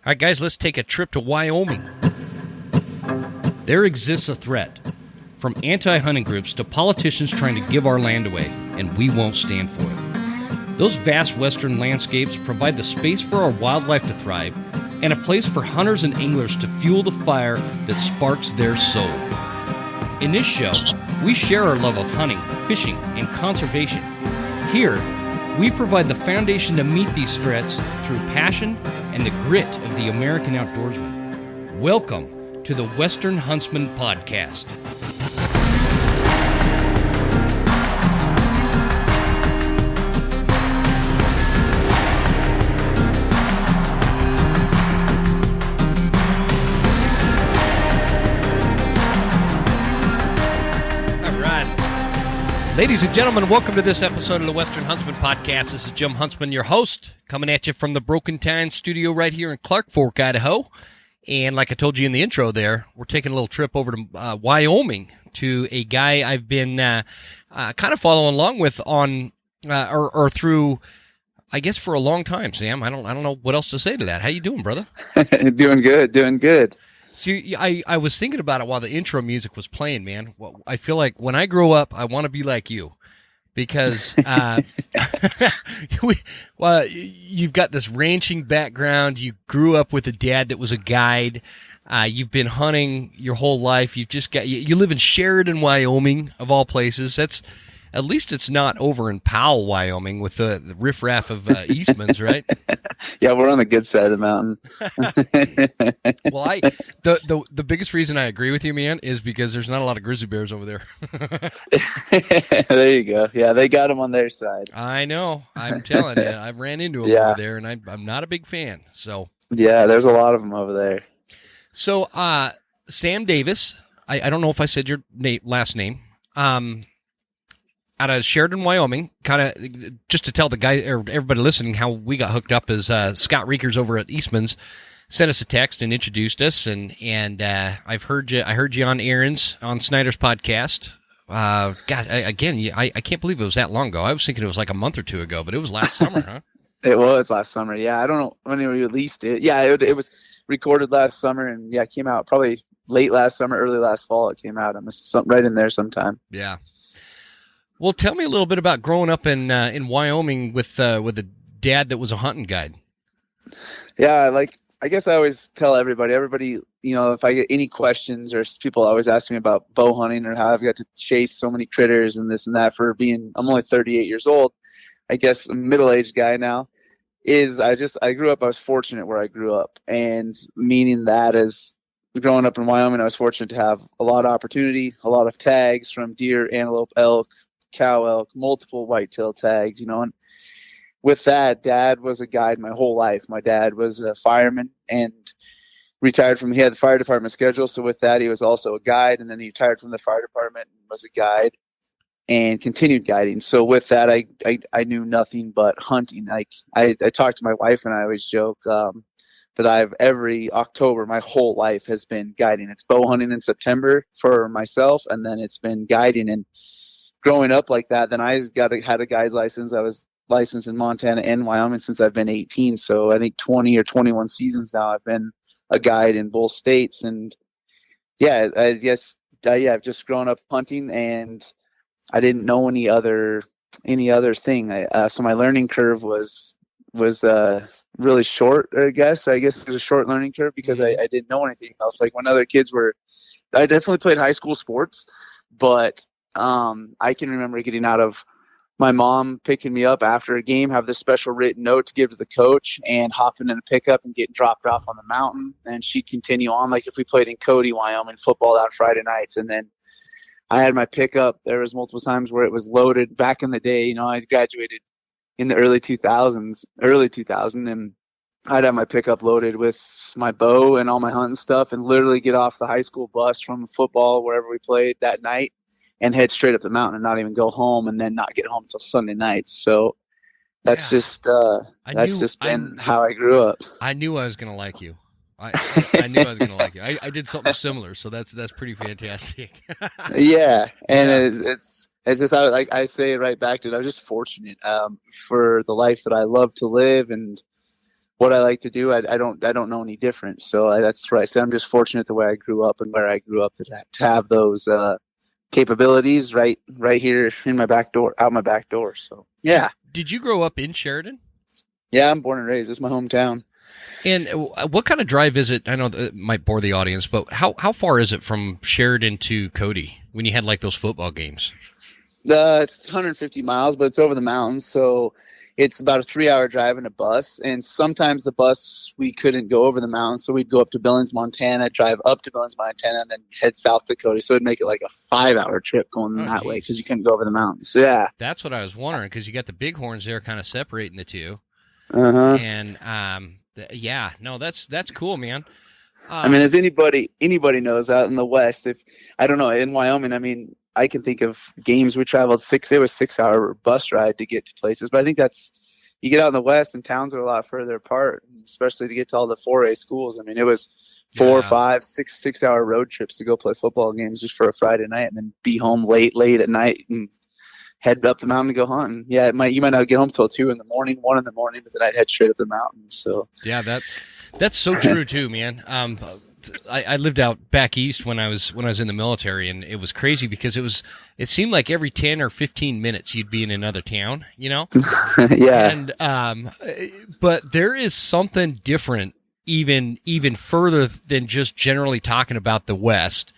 All right, guys, let's take a trip to Wyoming. There exists a threat, from anti-hunting groups to politicians trying to give our land away, and we won't stand for it. Those vast western landscapes provide the space for our wildlife to thrive and a place for hunters and anglers to fuel the fire that sparks their soul. In this show, we share our love of hunting, fishing, and conservation. Here, we provide the foundation to meet these threats through passion and the grit of the American outdoorsman. Welcome to the Western Huntsman Podcast. Ladies and gentlemen, welcome to this episode of the Western Huntsman Podcast. This is Jim Huntsman, your host, coming at you from the Broken Tine studio right here in Clark Fork, Idaho. And like I told you in the intro there, we're taking a little trip over to Wyoming to a guy I've been kind of following along with on or through, I guess, for a long time. Sam, I don't know what else to say to that. How you doing, brother? Doing good. So I was thinking about it while the intro music was playing, man. Well, I feel like when I grow up, I want to be like you, because you've got this ranching background. You grew up with a dad that was a guide. You've been hunting your whole life. You live in Sheridan, Wyoming, of all places. At least it's not over in Powell, Wyoming, with the riffraff of Eastmans, right? Yeah, we're on the good side of the mountain. Well, the biggest reason I agree with you, man, is because there's not a lot of grizzly bears over there. There you go. Yeah, they got them on their side. I know. I'm telling you, I ran into them over there, and I'm not a big fan. So yeah, there's a lot of them over there. So Sam Davis, I don't know if I said your last name. Out of Sheridan, Wyoming, kind of just to tell the guy or everybody listening how we got hooked up is Scott Reekers over at Eastman's sent us a text and introduced us, and I heard you on Aaron's on Snyder's podcast. God, I can't believe it was that long ago. I was thinking it was like a month or two ago, but it was last summer, huh? It was last summer. Yeah, I don't know when we released it. Yeah, it was recorded last summer, and yeah, it came out probably late last summer, early last fall. It came out. I must have something right in there sometime. Yeah. Well, tell me a little bit about growing up in Wyoming with a dad that was a hunting guide. Yeah, I guess I always tell everybody, if I get any questions or people always ask me about bow hunting or how I've got to chase so many critters and this and that I'm only 38 years old. I guess a middle-aged guy now I grew up, I was fortunate where I grew up, and meaning that as growing up in Wyoming, I was fortunate to have a lot of opportunity, a lot of tags from deer, antelope, elk, cow elk, multiple whitetail tags, and with that, Dad was a guide my whole life. My dad was a fireman and he had the fire department schedule. So with that, he was also a guide, and then he retired from the fire department and was a guide and continued guiding. So with that, I knew nothing but hunting. I talked to my wife, and I always joke that every October, my whole life has been guiding. It's bow hunting in September for myself, and then it's been guiding. And growing up like that, then I had a guide's license. I was licensed in Montana and Wyoming since I've been 18. So I think 20 or 21 seasons now I've been a guide in both states. And yeah, I guess I've just grown up hunting, and I didn't know any other thing. So my learning curve was really short, I guess. It was a short learning curve because I didn't know anything else. Like when other kids I definitely played high school sports, but I can remember getting out of my mom picking me up after a game, have this special written note to give to the coach, and hopping in a pickup and getting dropped off on the mountain. And she'd continue on. Like if we played in Cody, Wyoming football on Friday nights, and then I had my pickup. There was multiple times where it was loaded back in the day. I graduated in the early 2000, and I'd have my pickup loaded with my bow and all my hunting stuff, and literally get off the high school bus from football, wherever we played that night, and head straight up the mountain and not even go home, and then not get home until Sunday nights. So that's just been how I grew up. I knew I was going to like you. I knew I was going to like you. I did something similar, so that's pretty fantastic. Yeah, and it's just I say it right back to it. I was just fortunate for the life that I love to live and what I like to do, I don't know any different. So that's right. So I'm just fortunate the way I grew up and where I grew up to have those capabilities right here in my back door, out my back door. So yeah. Did you grow up in Sheridan? Yeah, I'm born and raised. It's my hometown. And what kind of drive is it? I know that it might bore the audience, but how far is it from Sheridan to Cody when you had like those football games? It's 150 miles, but it's over the mountains, so it's about a 3-hour drive in a bus. And sometimes the bus, we couldn't go over the mountains, so we'd go up to Billings, Montana, drive up to Billings, Montana, and then head south to Cody. So it'd make it like a 5-hour trip going that way because you couldn't go over the mountains. So, yeah, that's what I was wondering, because you got the bighorns there, kind of separating the two. And yeah, no, that's cool, man. I mean, as anybody knows, out in the West, if I don't know, in Wyoming, I mean, I can think of games we traveled 6-hour bus ride to get to places. But I think you get out in the West and towns are a lot further apart, especially to get to all the 4A schools. I mean, it was 4, 5, 6-hour road trips to go play football games just for a Friday night and then be home late at night and head up the mountain to go hunting. Yeah, you might not get home till 2 in the morning, 1 in the morning, but then I'd head straight up the mountain. So yeah, that's so true too, man. I lived out back east when I was in the military, and it was crazy because it seemed like every 10 or 15 minutes you'd be in another town, you know? Yeah. And but there is something different even further than just generally talking about the West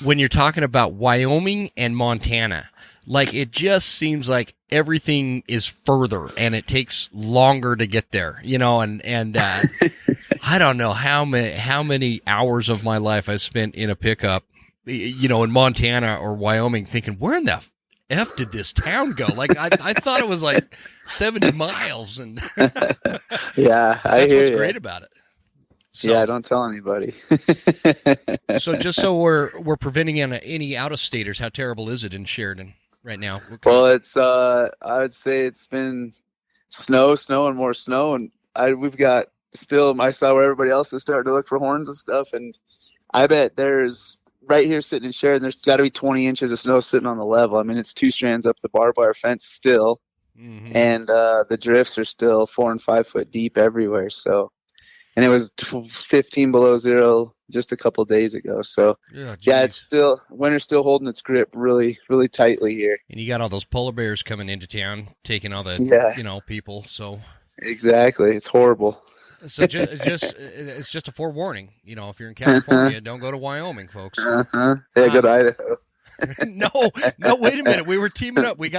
when you're talking about Wyoming and Montana. Like, it just seems like everything is further and it takes longer to get there, you know, and I don't know how many hours of my life I spent in a pickup, you know, in Montana or Wyoming thinking, where in the F did this town go? Like, I thought it was like 70 miles. And yeah, that's what's great about it. So, yeah, don't tell anybody. So just so we're preventing any out-of-staters, how terrible is it in Sheridan right now? Well, it's I would say it's been snow and more snow, and we've got still. I saw where everybody else is starting to look for horns and stuff, and I bet there's right here sitting in Sheridan, there's got to be 20 inches of snow sitting on the level. I mean, it's 2 strands up the barbed wire fence still, and the drifts are still 4 and 5 foot deep everywhere. So. And it was 15 below zero just a couple of days ago. So, yeah, it's winter's still holding its grip really, really tightly here. And you got all those polar bears coming into town, taking all the, people. So exactly, it's horrible. So it's just a forewarning. You know, if you're in California, don't go to Wyoming, folks. Yeah, go to Idaho. No, wait a minute. We were teaming up. We're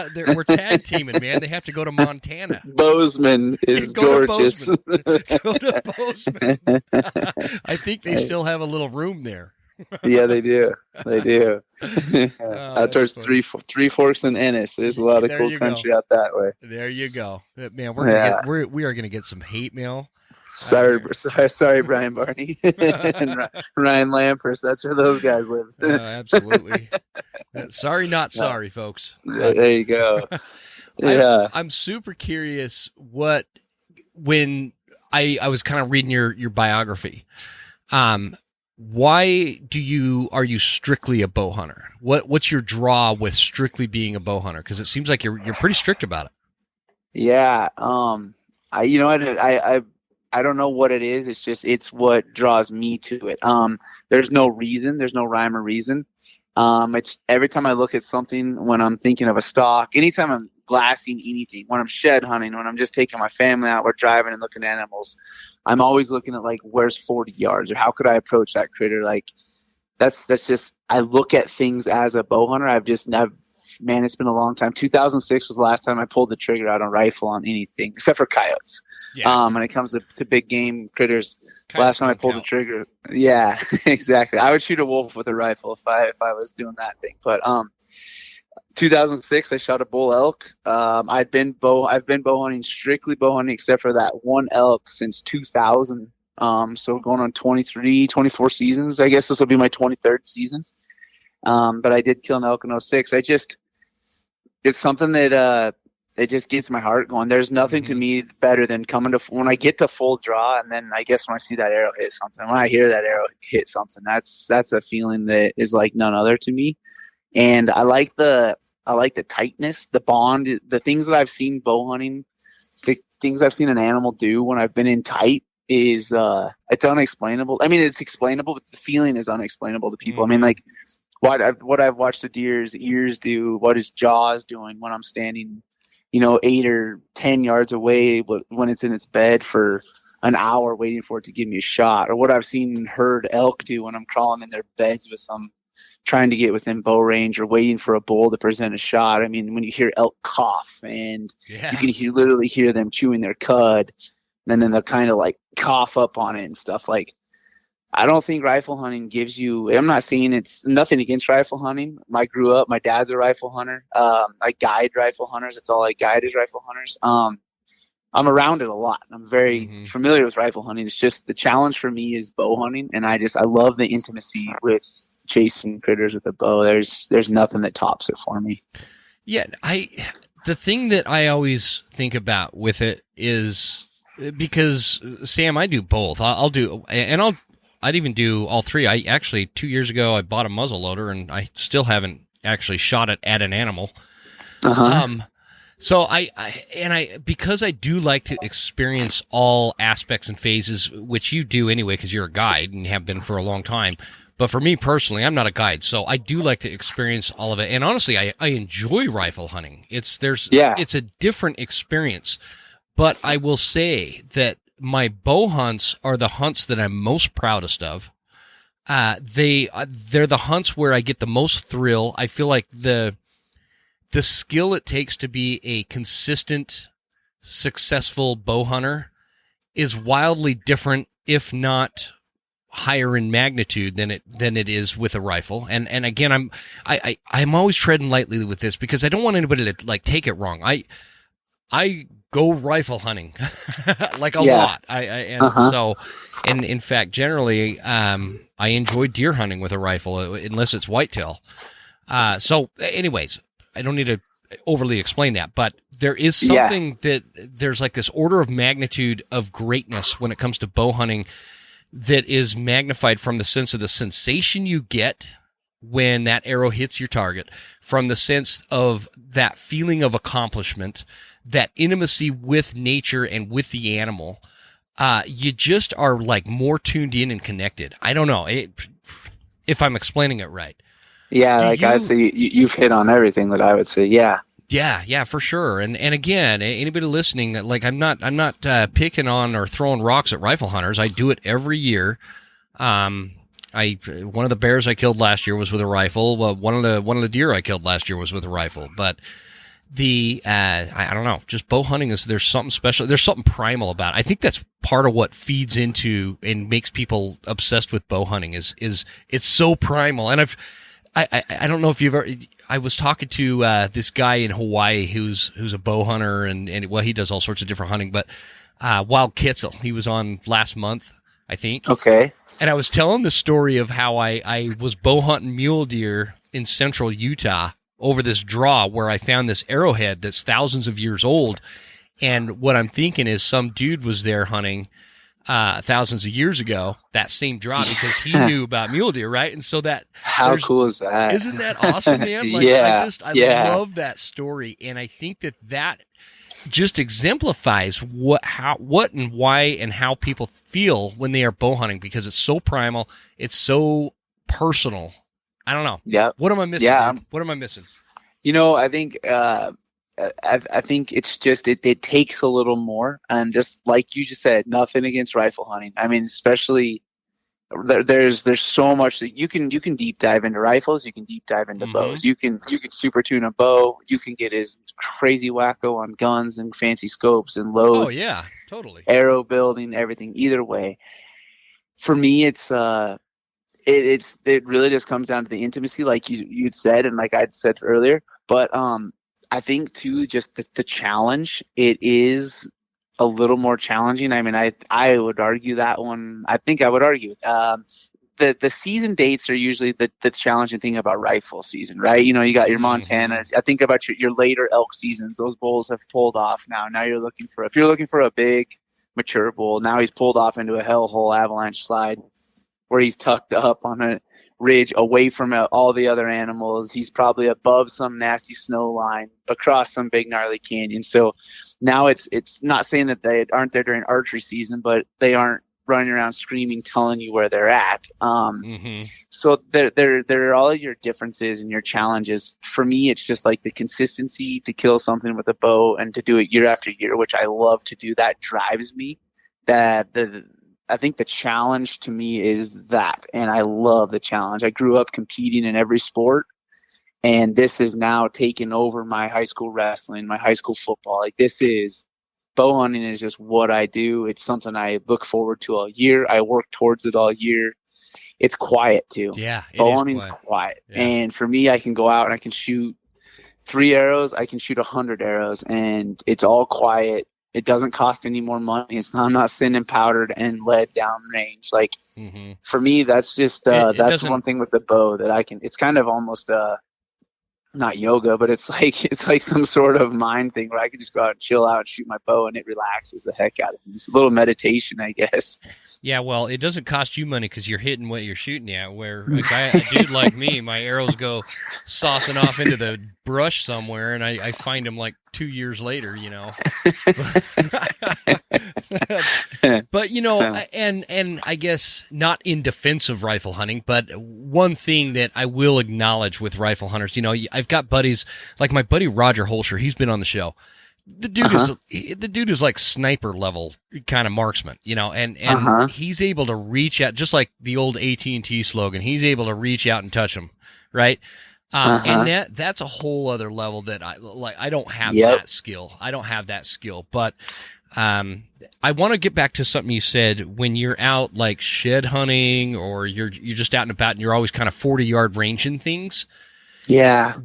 tag teaming, man. They have to go to Montana. Bozeman is gorgeous. Go to Bozeman. I think they still have a little room there. Yeah, they do. Out towards Three Forks and Ennis. There's a lot of cool country out that way. There you go. Man, we are gonna get some hate mail. Sorry, Brian Barney and Ryan Lampers. That's where those guys live. Absolutely. Sorry, not sorry, folks. There you go. Yeah, I'm super curious. When I was kind of reading your biography, why are you strictly a bow hunter? What's your draw with strictly being a bow hunter? Because it seems like you're pretty strict about it. Yeah. I don't know what it is. It's what draws me to it. There's no reason. There's no rhyme or reason. It's every time I look at something, when I'm thinking of a stock, anytime I'm glassing anything, when I'm shed hunting, when I'm just taking my family out, we're driving and looking at animals, I'm always looking at like, where's 40 yards or how could I approach that critter? Like that's just, I look at things as a bow hunter. Man, it's been a long time. 2006 was the last time I pulled the trigger out on a rifle on anything except for coyotes. Yeah. When it comes to big game critters, last time I pulled the trigger. Yeah, exactly. I would shoot a wolf with a rifle if I was doing that thing. But 2006, I shot a bull elk. I've been bow hunting, strictly bow hunting, except for that one elk since 2000. So going on 24 seasons. I guess this will be my 23rd season. But I did kill an elk in 06. It's something that it just gets my heart going. There's nothing to me better than when I get to full draw, and then I guess when I see that arrow hit something, when I hear that arrow hit something, that's a feeling that is like none other to me. And I like the tightness, the bond, the things that I've seen bow hunting. things I've seen an animal do when I've been in tight is it's unexplainable. I mean, it's explainable, but the feeling is unexplainable to people. I mean, like what I've watched a deer's ears do, what his jaw's doing when I'm standing, 8 or 10 yards away when it's in its bed for an hour waiting for it to give me a shot, or what I've seen herd elk do when I'm crawling in their beds with them, trying to get within bow range or waiting for a bull to present a shot. I mean, when you hear elk cough and you can literally hear them chewing their cud, and then they'll kind of like cough up on it and stuff. Like, I don't think rifle hunting gives you, I'm not saying it's nothing against rifle hunting. I grew up, my dad's a rifle hunter. I guide rifle hunters. That's all I guide is rifle hunters. I'm around it a lot. I'm very familiar with rifle hunting. It's just the challenge for me is bow hunting. And I love the intimacy with chasing critters with a bow. There's nothing that tops it for me. Yeah. The thing that I always think about with it is because Sam, I do both. I'd even do all three. I actually 2 years ago, I bought a muzzle loader and I still haven't actually shot it at an animal. So because I do like to experience all aspects and phases, which you do anyway, because you're a guide and have been for a long time. But for me personally, I'm not a guide, so I do like to experience all of it. And honestly, I enjoy rifle hunting. It's a different experience. But I will say that my bow hunts are the hunts that I'm most proudest of. They're the hunts where I get the most thrill. I feel like the skill it takes to be a consistent, successful bow hunter is wildly different, if not higher in magnitude than it is with a rifle. And again, I'm always treading lightly with this because I don't want anybody to like take it wrong. I go rifle hunting like a lot. So in fact, generally, I enjoy deer hunting with a rifle unless it's whitetail. So anyways, I don't need to overly explain that, but there is something that there's like this order of magnitude of greatness when it comes to bow hunting that is magnified from the sense of the sensation you get when that arrow hits your target, from the sense of that feeling of accomplishment, that intimacy with nature and with the animal. You just are like more tuned in and connected. I don't know if I'm explaining it right. Yeah, I'd say you've hit on everything that I would say. Yeah. Yeah, for sure. And again, anybody listening, like I'm not picking on or throwing rocks at rifle hunters. I do it every year. One of the bears I killed last year was with a rifle. Well, one of the deer I killed last year was with a rifle. But I don't know, just bow hunting there's something special. There's something primal about it. I think that's part of what feeds into and makes people obsessed with bow hunting is it's so primal. And I don't know if you've ever. I was talking to this guy in Hawaii who's a bow hunter and well, he does all sorts of different hunting. But Wild Kitzel, he was on last month, I think. Okay. And I was telling the story of how I was bow hunting mule deer in central Utah over this draw where I found this arrowhead that's thousands of years old. And what I'm thinking is some dude was there hunting thousands of years ago, that same draw, because he knew about mule deer, right? And so how cool is that? Isn't that awesome, man? Like, I love that story, and I think that just exemplifies what and why and how people feel when they are bow hunting, because it's so primal, it's so personal. I don't know. Yeah. What am I missing? Yeah. Dude? What am I missing? I think I think it's just it takes a little more, and just like you just said, nothing against rifle hunting. I mean, especially there's so much that you can deep dive into rifles, you can deep dive into bows, you can super tune a bow, you can get as crazy wacko on guns and fancy scopes and loads. Oh yeah, totally. Arrow building, everything. Either way, for me, it really just comes down to the intimacy, like you'd said, and like I'd said earlier. But I think too, just the challenge, it is a little more challenging. I mean, I would argue that one. I think I would argue the season dates are usually the challenging thing about rifle season, right? You got your Montana. I think about your later elk seasons. Those bulls have pulled off now. Now if you're looking for a big mature bull, now he's pulled off into a hellhole avalanche slide where he's tucked up on it ridge away from all the other animals. He's probably above some nasty snow line across some big gnarly canyon. So now it's not saying that they aren't there during archery season, but they aren't running around screaming, telling you where they're at. So there are all your differences and your challenges. For me, it's just like the consistency to kill something with a bow and to do it year after year, which I love to do. That drives me. I think the challenge to me is that, and I love the challenge. I grew up competing in every sport, and this is now taken over my high school wrestling, my high school football. Like, this is, bow hunting is just what I do. It's something I look forward to all year. I work towards it all year. It's quiet too. Yeah, bow hunting's quiet. Yeah. And for me, I can go out and I can shoot 3 arrows. I can shoot 100 arrows, and it's all quiet. It doesn't cost any more money. I'm not sending powdered and lead down range. Like, for me, that's just that's one thing with the bow that I can. It's kind of almost not yoga, but it's like some sort of mind thing where I can just go out and chill out and shoot my bow, and it relaxes the heck out of me. It's a little meditation, I guess. Yeah, well, it doesn't cost you money because you're hitting what you're shooting at. Where a dude like me, my arrows go saucing off into the brush somewhere, and I find them like 2 years later, you know. But, you know, and I guess not in defense of rifle hunting, but one thing that I will acknowledge with rifle hunters, you know, I've got buddies like my buddy Roger Holscher. He's been on the show. The dude is like sniper level kind of marksman, you know, and he's able to reach out, just like the old AT&T slogan. He's able to reach out and touch them, right? And that's a whole other level that I don't have that skill. I don't have that skill, but I want to get back to something you said when you're out like shed hunting, or you're just out and about and you're always kind of 40-yard ranging things. Yeah.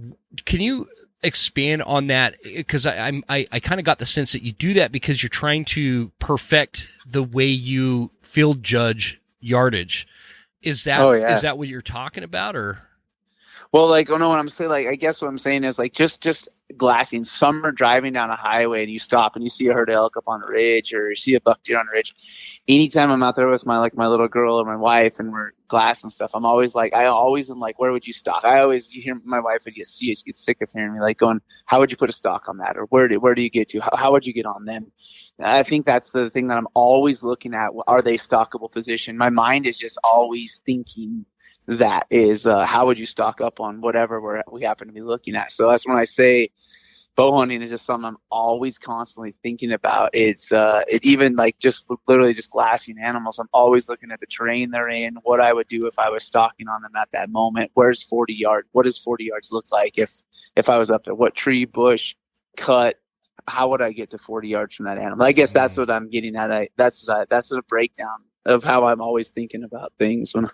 Can you expand on that? Because I kind of got the sense that you do that because you're trying to perfect the way you field judge yardage. Is that is that what you're talking about, or? Well, like, what I'm saying, like, I guess what I'm saying is, like, just glassing. Some are driving down a highway and you stop and you see a herd of elk up on the ridge, or you see a buck deer on the ridge. Anytime I'm out there with my little girl or my wife and we're glassing stuff, I always am like, where would you stalk? You hear my wife would get sick of hearing me, like, going, how would you put a stalk on that? Or where do you get to? How would you get on them? I think that's the thing that I'm always looking at. Are they stalkable position? My mind is just always thinking that is, how would you stock up on whatever we happen to be looking at? So that's when I say bow hunting is just something I'm always constantly thinking about. It's even like just literally just glassing animals. I'm always looking at the terrain they're in, what I would do if I was stalking on them at that moment. Where's 40 yards? What does 40 yards look like if I was up there? What tree, bush, cut? How would I get to 40 yards from that animal? I guess that's what I'm getting at. That's a breakdown of how I'm always thinking about things when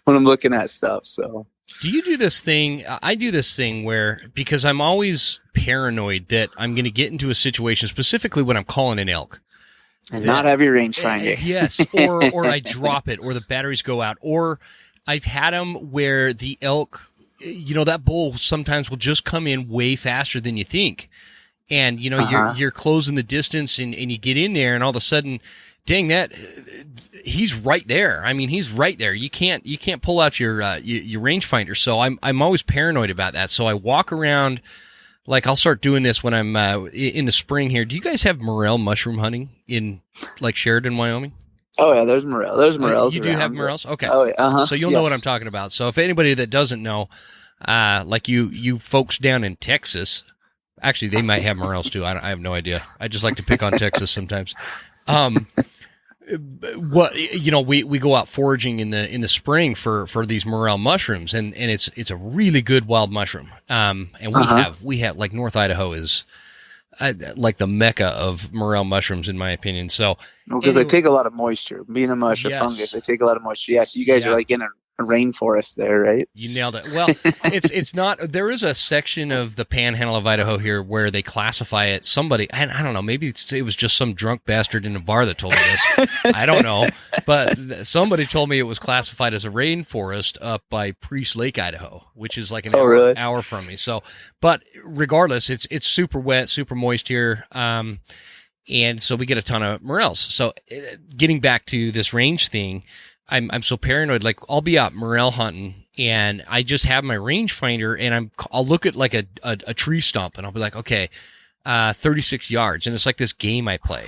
I'm looking at stuff. So, do you do this thing? I do this thing where, because I'm always paranoid that I'm going to get into a situation, specifically when I'm calling an elk, and not have your rangefinder. Yes, or I drop it, or the batteries go out, or I've had them where the elk, you know, that bull sometimes will just come in way faster than you think, and you know you're closing the distance, and you get in there, and all of a sudden, dang, that he's right there. I mean, he's right there. You can't pull out your rangefinder. So I'm always paranoid about that. So I walk around, like, I'll start doing this when I'm in the spring here. Do you guys have morel mushroom hunting in like Sheridan, Wyoming? Oh yeah, there's morel. There's morels. You do have morels? Okay. Oh yeah. So you'll know what I'm talking about. So if anybody that doesn't know, like you folks down in Texas, actually they might have morels too. I have no idea. I just like to pick on Texas sometimes. What, you know, we go out foraging in the spring for these morel mushrooms, and it's a really good wild mushroom. And we have like North Idaho is like the mecca of morel mushrooms, in my opinion. So because they take a lot of moisture. Being a mush or fungus, they take a lot of moisture. Yeah, so you guys are like in a rainforest there, right? You nailed it. Well, it's not. There is a section of the Panhandle of Idaho here where they classify it. Somebody, I don't know. Maybe it was just some drunk bastard in a bar that told me this. I don't know, but somebody told me it was classified as a rainforest up by Priest Lake, Idaho, which is like an hour from me. So, but regardless, it's super wet, super moist here. And so we get a ton of morels. So getting back to this range thing, I'm so paranoid. Like, I'll be out morel hunting and I just have my rangefinder, and I'll look at like a tree stump, and I'll be like, okay, 36 yards, and it's like this game I play,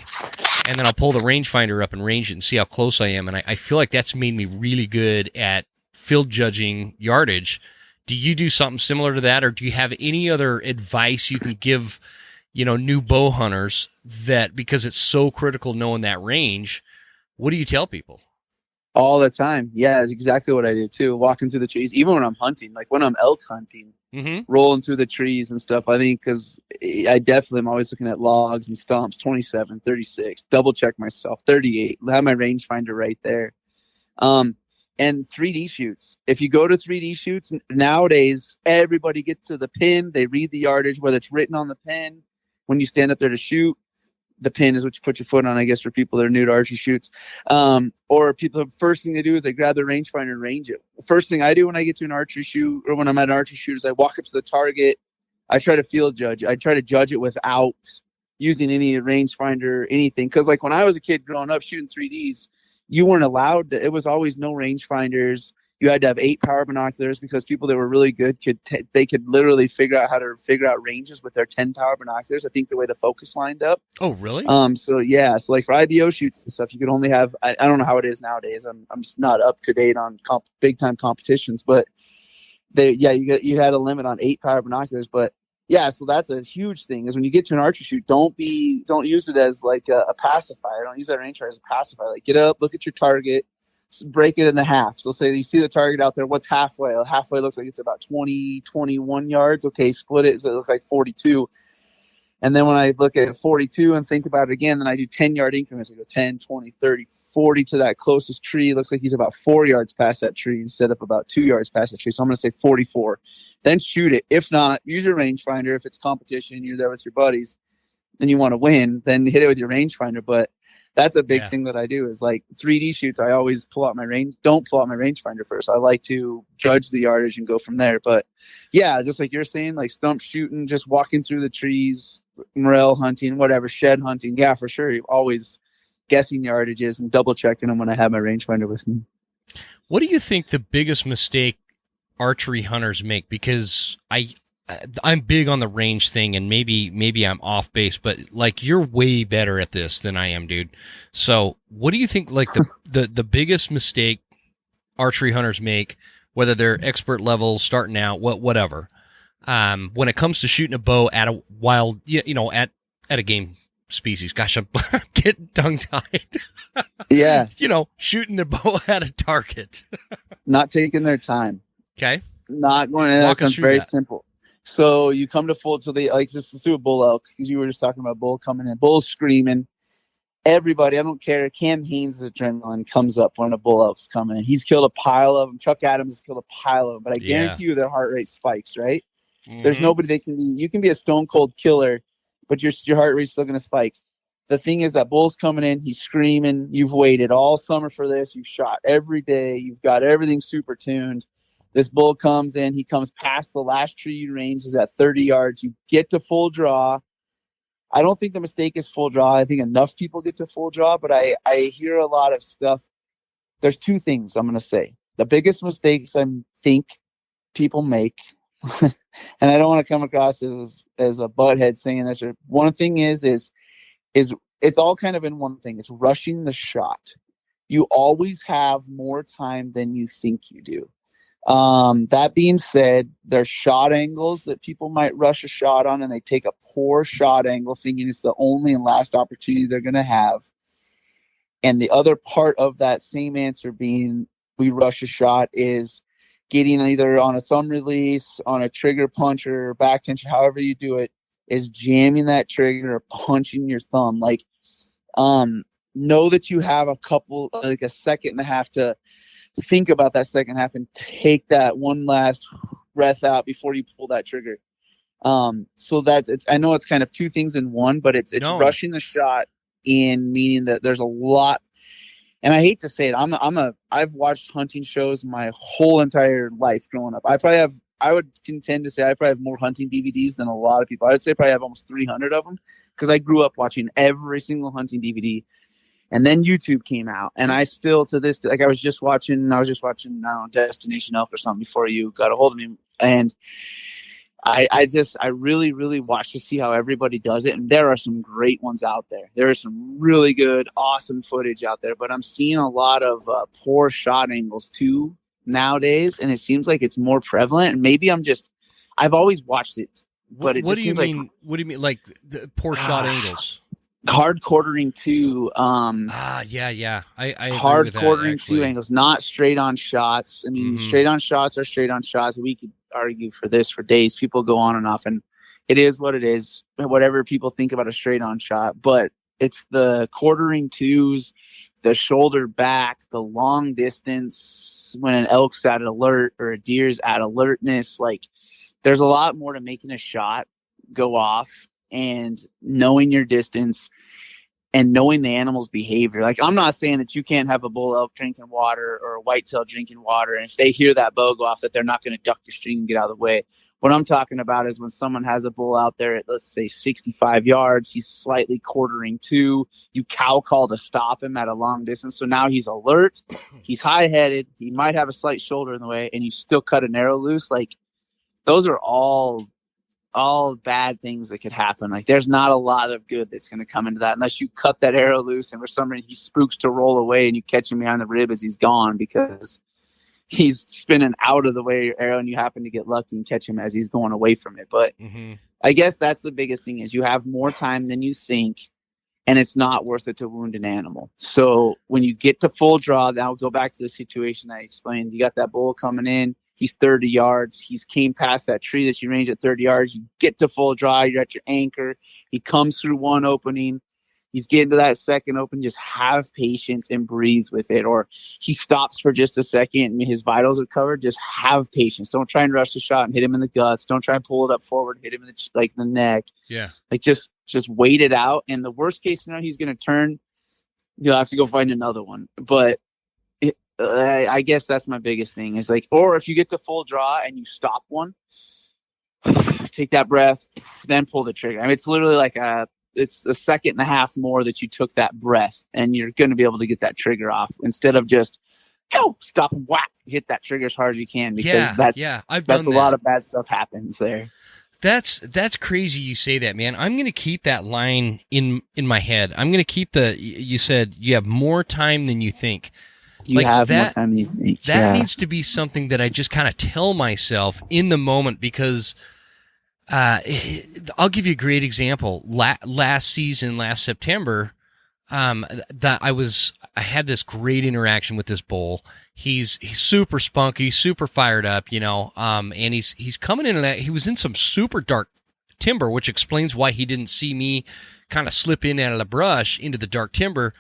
and then I'll pull the rangefinder up and range it and see how close I am, and I feel like that's made me really good at field judging yardage. Do you do something similar to that, or do you have any other advice you can give, new bow hunters, that because it's so critical knowing that range? What do you tell people? All the time. Yeah, that's exactly what I do too. Walking through the trees, even when I'm hunting, like when I'm elk hunting, rolling through the trees and stuff. I think because I definitely am always looking at logs and stumps, 27, 36, double check myself, 38, have my rangefinder right there. And 3D shoots. If you go to 3D shoots nowadays, everybody gets to the pin. They read the yardage, whether it's written on the pin when you stand up there to shoot. The pin is what you put your foot on, I guess, for people that are new to archery shoots. Or people, the first thing they do is they grab their rangefinder and range it. The first thing I do when I get to an archery shoot or when I'm at an archery shoot is I walk up to the target. I try to field judge. I try to judge it without using any rangefinder, anything. Because like when I was a kid growing up shooting 3Ds, you weren't allowed to, it was always no rangefinders. You had to have 8 power binoculars because people that were really good they could literally figure out how to figure out ranges with their 10 power binoculars. I think the way the focus lined up. Oh, really? So yeah, so like for IBO shoots and stuff, you could only have. I don't know how it is nowadays. I'm just not up to date on big time competitions, but you had a limit on 8 power binoculars. But yeah, so that's a huge thing. Is when you get to an archery shoot, don't use it as like a pacifier. Don't use that rangefinder as a pacifier. Like get up, look at your target. Break it into half. So say you see the target out there, what's halfway? Halfway looks like it's about 20, 21 yards. Okay, split it so it looks like 42. And then when I look at 42 and think about it again, then I do 10-yard increments. I go 10, 20, 30, 40 to that closest tree. It looks like he's about 4 yards past that tree instead of about 2 yards past that tree. So I'm going to say 44. Then shoot it. If not, use your rangefinder. If it's competition, you're there with your buddies, and you want to win, then hit it with your rangefinder. But that's a big thing that I do is like 3D shoots. I always pull out my don't pull out my rangefinder first. I like to judge the yardage and go from there. But yeah, just like you're saying, like stump shooting, just walking through the trees, morel hunting, whatever, shed hunting. Yeah, for sure. You're always guessing yardages and double checking them when I have my rangefinder with me. What do you think the biggest mistake archery hunters make? Because I'm big on the range thing, and maybe I'm off base, but like you're way better at this than I am, dude. So what do you think like the biggest mistake archery hunters make, whether they're expert level, starting out, whatever, when it comes to shooting a bow at a wild, at a game species? Gosh, I'm getting tongue-tied. Yeah. Shooting the bow at a target. Not taking their time. Okay. Not going in. That sounds very simple. So you come to full, so they like just to do a bull elk, because you were just talking about bull coming in, bull screaming. Everybody, I don't care. Cam Haynes' adrenaline comes up when a bull elk's coming in. He's killed a pile of them. Chuck Adams has killed a pile of them, but I guarantee you their heart rate spikes, right? Mm-hmm. There's nobody that can be, you can be a stone cold killer, but your heart rate's still going to spike. The thing is that bull's coming in, he's screaming. You've waited all summer for this. You've shot every day. You've got everything super tuned. This bull comes in, he comes past the last tree you range, is at 30 yards. You get to full draw. I don't think the mistake is full draw. I think enough people get to full draw, but I hear a lot of stuff. There's 2 things I'm going to say. The biggest mistakes I think people make, and I don't want to come across as a butthead saying this, or one thing is it's all kind of in one thing. It's rushing the shot. You always have more time than you think you do. That being said, there's shot angles that people might rush a shot on, and they take a poor shot angle thinking it's the only and last opportunity they're going to have. And the other part of that same answer being we rush a shot is getting either on a thumb release, on a trigger punch or back tension, however you do it, is jamming that trigger or punching your thumb. Like, know that you have a second and a half to think about that second half and take that one last breath out before you pull that trigger. So I know it's kind of 2 things in one, but it's rushing the shot in meaning that there's a lot. And I hate to say it, I've watched hunting shows my whole entire life growing up. I would contend to say I probably have more hunting DVDs than a lot of people. I would say I probably have almost 300 of them, because I grew up watching every single hunting DVD. And then YouTube came out, and I still to this, like I was just watching, I don't know, Destination Elk or something before you got a hold of me. And I really, really watch to see how everybody does it. And there are some great ones out there. There is some really good, awesome footage out there, but I'm seeing a lot of poor shot angles too nowadays. And it seems like it's more prevalent. And maybe I've always watched it, but what do you mean? What do you mean? Like the poor shot angles? Hard quartering too. Yeah. I hard agree with that, quartering two angles, not straight on shots. I mean, straight on shots are straight on shots. We could argue for this for days. People go on and off, and it is what it is. Whatever people think about a straight on shot, but it's the quartering twos, the shoulder back, the long distance when an elk's at alert or a deer's at alertness. Like, there's a lot more to making a shot go off and knowing your distance and knowing the animal's behavior. Like, I'm not saying that you can't have a bull elk drinking water or a whitetail drinking water, and if they hear that bow go off, that they're not going to duck your string and get out of the way. What I'm talking about is when someone has a bull out there at, let's say, 65 yards, he's slightly quartering two, you cow call to stop him at a long distance. So now he's alert, he's high-headed, he might have a slight shoulder in the way, and you still cut an arrow loose. Like, those are all bad things that could happen. Like, there's not a lot of good that's going to come into that unless you cut that arrow loose and for some reason he spooks to roll away and you catch him behind the rib as he's gone because he's spinning out of the way of your arrow and you happen to get lucky and catch him as he's going away from it. But I guess that's the biggest thing is you have more time than you think, and it's not worth it to wound an animal. So when you get to full draw, now go back to the situation I explained. You got that bull coming in. He's 30 yards. He's came past that tree that you range at 30 yards. You get to full draw. You're at your anchor. He comes through one opening. He's getting to that second open. Just have patience and breathe with it. Or he stops for just a second and his vitals are covered. Just have patience. Don't try and rush the shot and hit him in the guts. Don't try and pull it up forward, hit him in the neck. Yeah. Like, just wait it out. And the worst case scenario, he's going to turn. You'll have to go find another one. But I guess that's my biggest thing is like, or if you get to full draw and you stop one, take that breath, then pull the trigger. I mean, it's literally like it's a second and a half more that you took that breath and you're going to be able to get that trigger off instead of just stop and whack, hit that trigger as hard as you can because that's a lot of bad stuff happens there. That's crazy you say that, man. I'm going to keep that line in my head. I'm going to keep you said you have more time than you think. You have more time than you think. That needs to be something that I just kind of tell myself in the moment because I'll give you a great example. Last season, last September, that I had this great interaction with this bull. He's super spunky, super fired up, and he's coming in and he was in some super dark timber, which explains why he didn't see me kind of slip in out of the brush into the dark timber.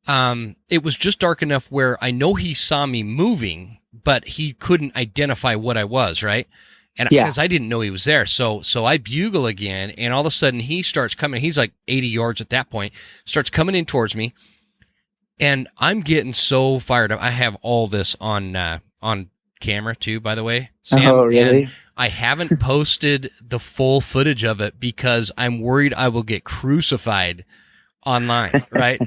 It was just dark enough where I know he saw me moving, but he couldn't identify what I was, right? And because I didn't know he was there. So I bugle again, and all of a sudden he starts coming. He's like 80 yards at that point, starts coming in towards me, and I'm getting so fired up. I have all this on camera too, by the way, Sam. Oh, really? And I haven't posted the full footage of it because I'm worried I will get crucified online, right?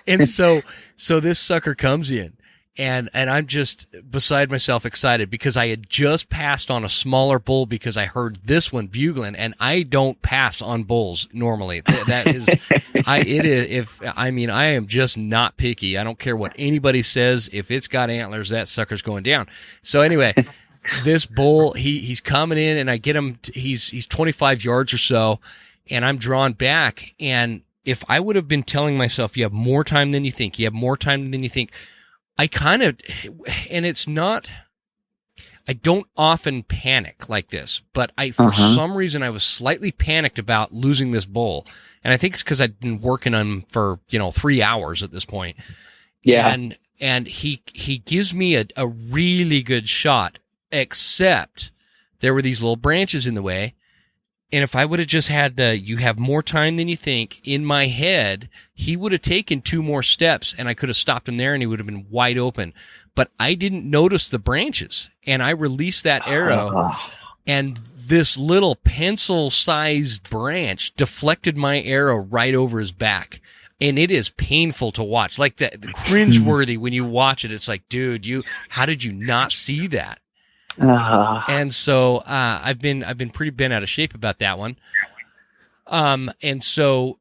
And so this sucker comes in, and I'm just beside myself excited because I had just passed on a smaller bull because I heard this one bugling, and I don't pass on bulls normally. I am just not picky. I don't care what anybody says. If it's got antlers, that sucker's going down. So anyway, this bull, he's coming in, and I get him. He's 25 yards or so, and I'm drawn back, and if I would have been telling myself, you have more time than you think, I kind of, and it's not, I don't often panic like this, but for some reason, I was slightly panicked about losing this bull. And I think it's because I'd been working on him for, 3 hours at this point. Yeah. And he gives me a really good shot, except there were these little branches in the way. And if I would have just had you have more time than you think in my head, he would have taken 2 more steps and I could have stopped him there and he would have been wide open. But I didn't notice the branches, and I released that arrow and this little pencil-sized branch deflected my arrow right over his back. And it is painful to watch, like the cringeworthy when you watch it. It's like, dude, how did you not see that? And so I've been pretty bent out of shape about that one. And so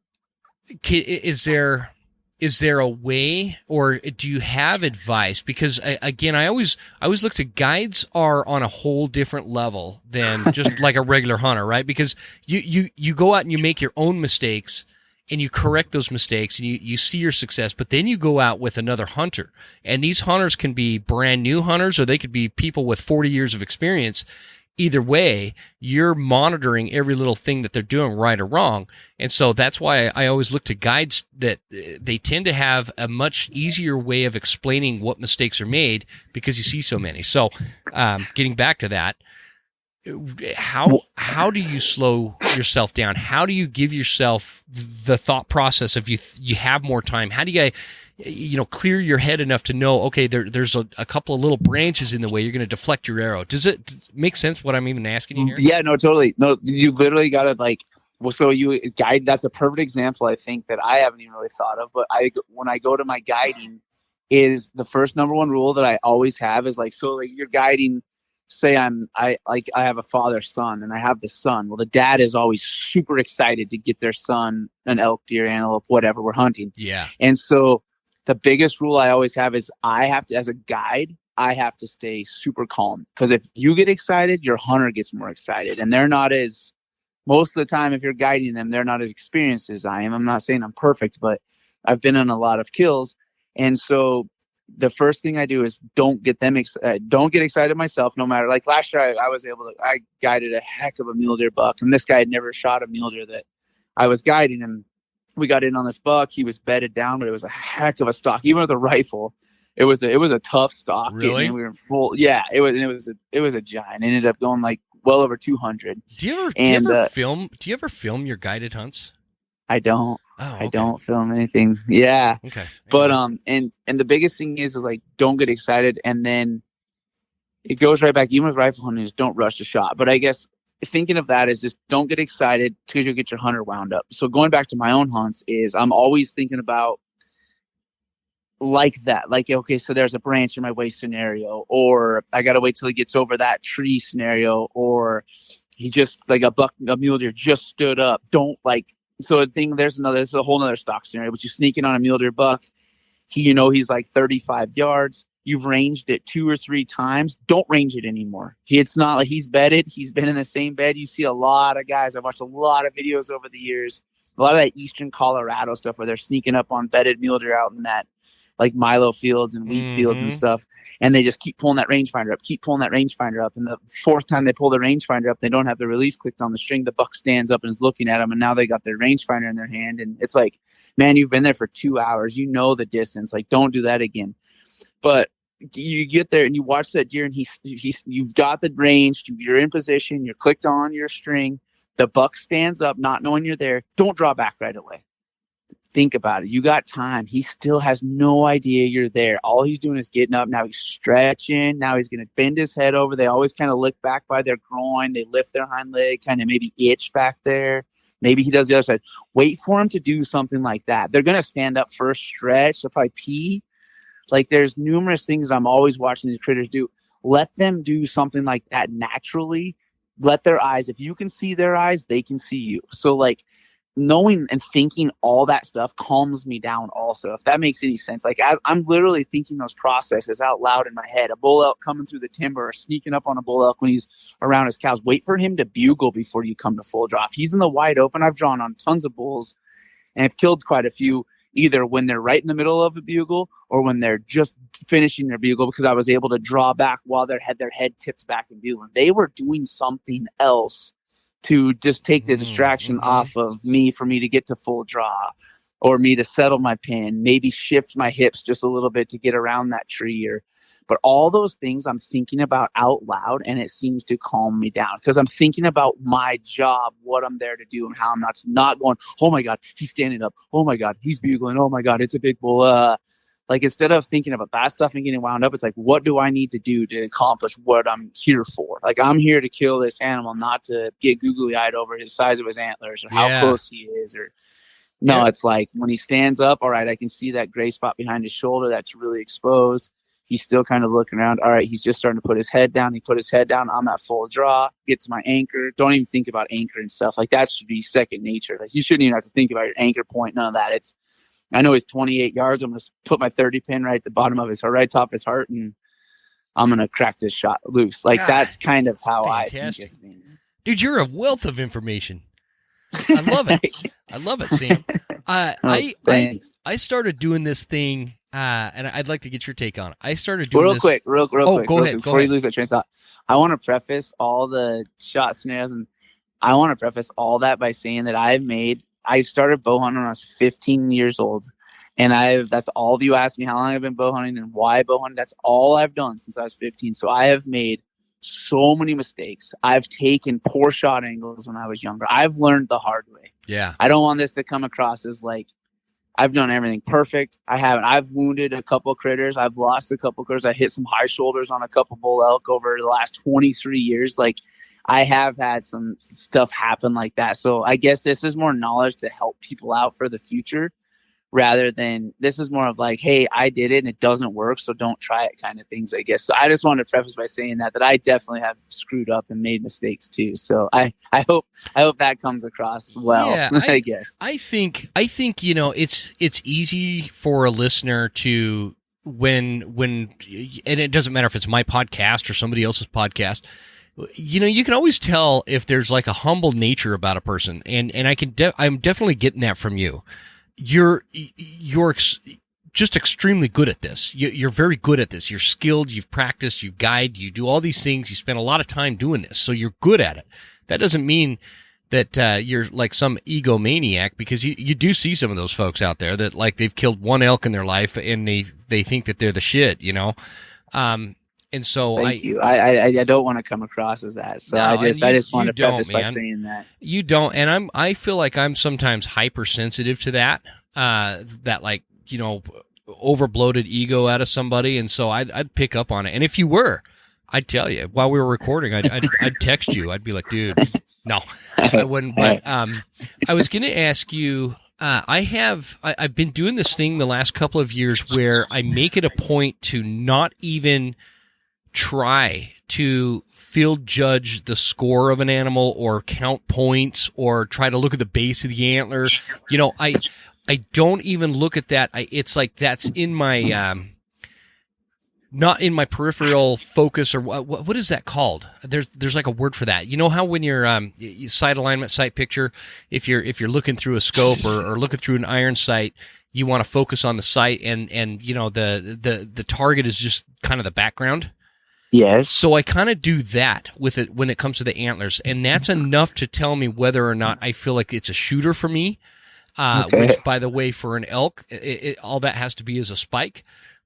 is there a way, or do you have advice? Because again, I always look to guides are on a whole different level than just like a regular hunter, right? Because you go out and you make your own mistakes and you correct those mistakes and you see your success, but then you go out with another hunter, and these hunters can be brand new hunters or they could be people with 40 years of experience. Either way, you're monitoring every little thing that they're doing, right or wrong. And so that's why I always look to guides that they tend to have a much easier way of explaining what mistakes are made because you see so many. So getting back to that, how do you slow yourself down? How do you give yourself the thought process of you have more time? How do you clear your head enough to know, okay, there's a couple of little branches in the way, you're going to deflect your arrow? Does it make sense what I'm even asking you here? Yeah, no, totally. No, you literally got to so you guide. That's a perfect example, I think, that I haven't even really thought of. But when I go to my guiding, is the first number one rule that I always have is you're guiding. Say I have a father son and I have the son. Well, the dad is always super excited to get their son an elk, deer, antelope, whatever we're hunting. Yeah. And so the biggest rule I always have is I have to, as a guide, I have to stay super calm, because if you get excited, your hunter gets more excited, and they're not as, most of the time, if you're guiding them, they're not as experienced as I am. I'm not saying I'm perfect, but I've been on a lot of kills. And so the first thing I do is don't get excited myself, no matter. Like last year, I guided a heck of a mule deer buck, and this guy had never shot a mule deer that I was guiding him. We got in on this buck. He was bedded down, but it was a heck of a stock. Even with a rifle, it was a tough stock. Really? And we were full. Yeah, it was a giant. It ended up going like well over 200. Do you ever film your guided hunts? I don't. Oh, okay. I don't film anything. Yeah. Okay. But and the biggest thing is like, don't get excited, and then it goes right back. Even with rifle hunting, is don't rush the shot. But I guess thinking of that is just don't get excited, because you'll get your hunter wound up. So going back to my own hunts is I'm always thinking about like that. Like, okay, so there's a branch in my way scenario, or I got to wait till he gets over that tree scenario, or he just like a mule deer just stood up. So I think this is a whole nother stock scenario, but you're sneaking on a mule deer buck. He's like 35 yards. You've ranged it 2 or 3 times. Don't range it anymore. It's not like he's bedded. He's been in the same bed. You see a lot of guys. I've watched a lot of videos over the years. A lot of that eastern Colorado stuff where they're sneaking up on bedded mule deer out in that like Milo fields and wheat fields and stuff. And they just keep pulling that rangefinder up, And the fourth time they pull the rangefinder up, they don't have the release clicked on the string. The buck stands up and is looking at them. And now they got their rangefinder in their hand. And it's like, man, you've been there for 2 hours. You know the distance. Like, don't do that again. But you get there and you watch that deer, and you've got the range. You're in position. You're clicked on your string. The buck stands up, not knowing you're there. Don't draw back right away. Think about it. You got time. He still has no idea you're there. All he's doing is getting up. Now he's stretching. Now he's going to bend his head over. They always kind of look back by their groin. They lift their hind leg, kind of maybe itch back there. Maybe he does the other side. Wait for him to do something like that. They're going to stand up first, stretch. They'll probably pee. Like, there's numerous things that I'm always watching these critters do. Let them do something like that naturally. Let their eyes, if you can see their eyes, they can see you. So like, knowing and thinking all that stuff calms me down also, if that makes any sense. Like, as I'm literally thinking those processes out loud in my head. A bull elk coming through the timber or sneaking up on a bull elk when he's around his cows. Wait for him to bugle before you come to full draw. If he's in the wide open, I've drawn on tons of bulls and have killed quite a few, either when they're right in the middle of a bugle or when they're just finishing their bugle, because I was able to draw back while their head tipped back and bugling. They were doing something else to just take the distraction off of me, for me to get to full draw, or me to settle my pin, maybe shift my hips just a little bit to get around that tree. But all those things I'm thinking about out loud, and it seems to calm me down, because I'm thinking about my job, what I'm there to do, and how I'm not going, oh my God, he's standing up. Oh my God, he's bugling. Oh my God, it's a big bull. Like, instead of thinking about that stuff and getting wound up, it's like, what do I need to do to accomplish what I'm here for? Like, I'm here to kill this animal, not to get googly eyed over his size of his antlers or how close he is. No, Yeah. it's like when he stands up, all right, I can see that gray spot behind his shoulder that's really exposed. He's still kind of looking around. All right, he's just starting to put his head down. He put his head down. I'm at full draw. Get to my anchor. Don't even think about anchor and stuff. Like that should be second nature. Like you shouldn't even have to think about your anchor point. None of that. I know he's 28 yards. I'm going to put my 30 pin right at the bottom of his heart, right top of his heart, and I'm going to crack this shot loose. Like God, that's kind of how fantastic. I think of things. Dude, you're a wealth of information. I love it. I love it, Sam. I started doing this thing, and I'd like to get your take on it. I started doing real quick. Go ahead. Before you lose that train of thought, I want to preface all the shot scenarios, and I want to preface all that by saying that I started bow hunting when I was 15 years old, and that's all you asked me how long I've been bow hunting and why bow hunting. That's all I've done since I was 15. So I have made so many mistakes. I've taken poor shot angles when I was younger. I've learned the hard way. Yeah. I don't want this to come across as like I've done everything perfect. I haven't. I've wounded a couple of critters. I've lost a couple of critters. I hit some high shoulders on a couple bull elk over the last 23 years. Like I have had some stuff happen like that. So I guess this is more knowledge to help people out for the future, rather than this is more of like, hey, I did it and it doesn't work, so don't try it kind of things, I guess. So I just wanted to preface by saying that I definitely have screwed up and made mistakes too. So I hope that comes across well. Yeah, I guess. I think it's easy for a listener to when and it doesn't matter if it's my podcast or somebody else's podcast. You can always tell if there's like a humble nature about a person, and I'm definitely getting that from you. You're just extremely good at this. You're very good at this. You're skilled. You've practiced. You guide. You do all these things. You spend a lot of time doing this, so you're good at it. That doesn't mean that you're like some egomaniac, because you do see some of those folks out there that like they've killed one elk in their life and they think that they're the shit, And so Thank you. I don't want to come across as that. So no, I just want to preface by saying that. You don't, and I feel like I'm sometimes hypersensitive to that. That like, overbloated ego out of somebody, and so I'd pick up on it. And if you were, I'd tell you while we were recording, I'd text you. I'd be like, dude, no, I wouldn't. But I was going to ask you. I've been doing this thing the last couple of years where I make it a point to not even try to field judge the score of an animal or count points or try to look at the base of the antler. I don't even look at that. It's like that's in my not in my peripheral focus, or what is that called? There's like a word for that. You know how when you're sight alignment, sight picture, if you're looking through a scope or looking through an iron sight, you want to focus on the sight and the target is just kind of the background. Yes. So I kind of do that with it when it comes to the antlers, and that's enough to tell me whether or not I feel like it's a shooter for me. Okay. Which, by the way, for an elk, all that has to be is a spike.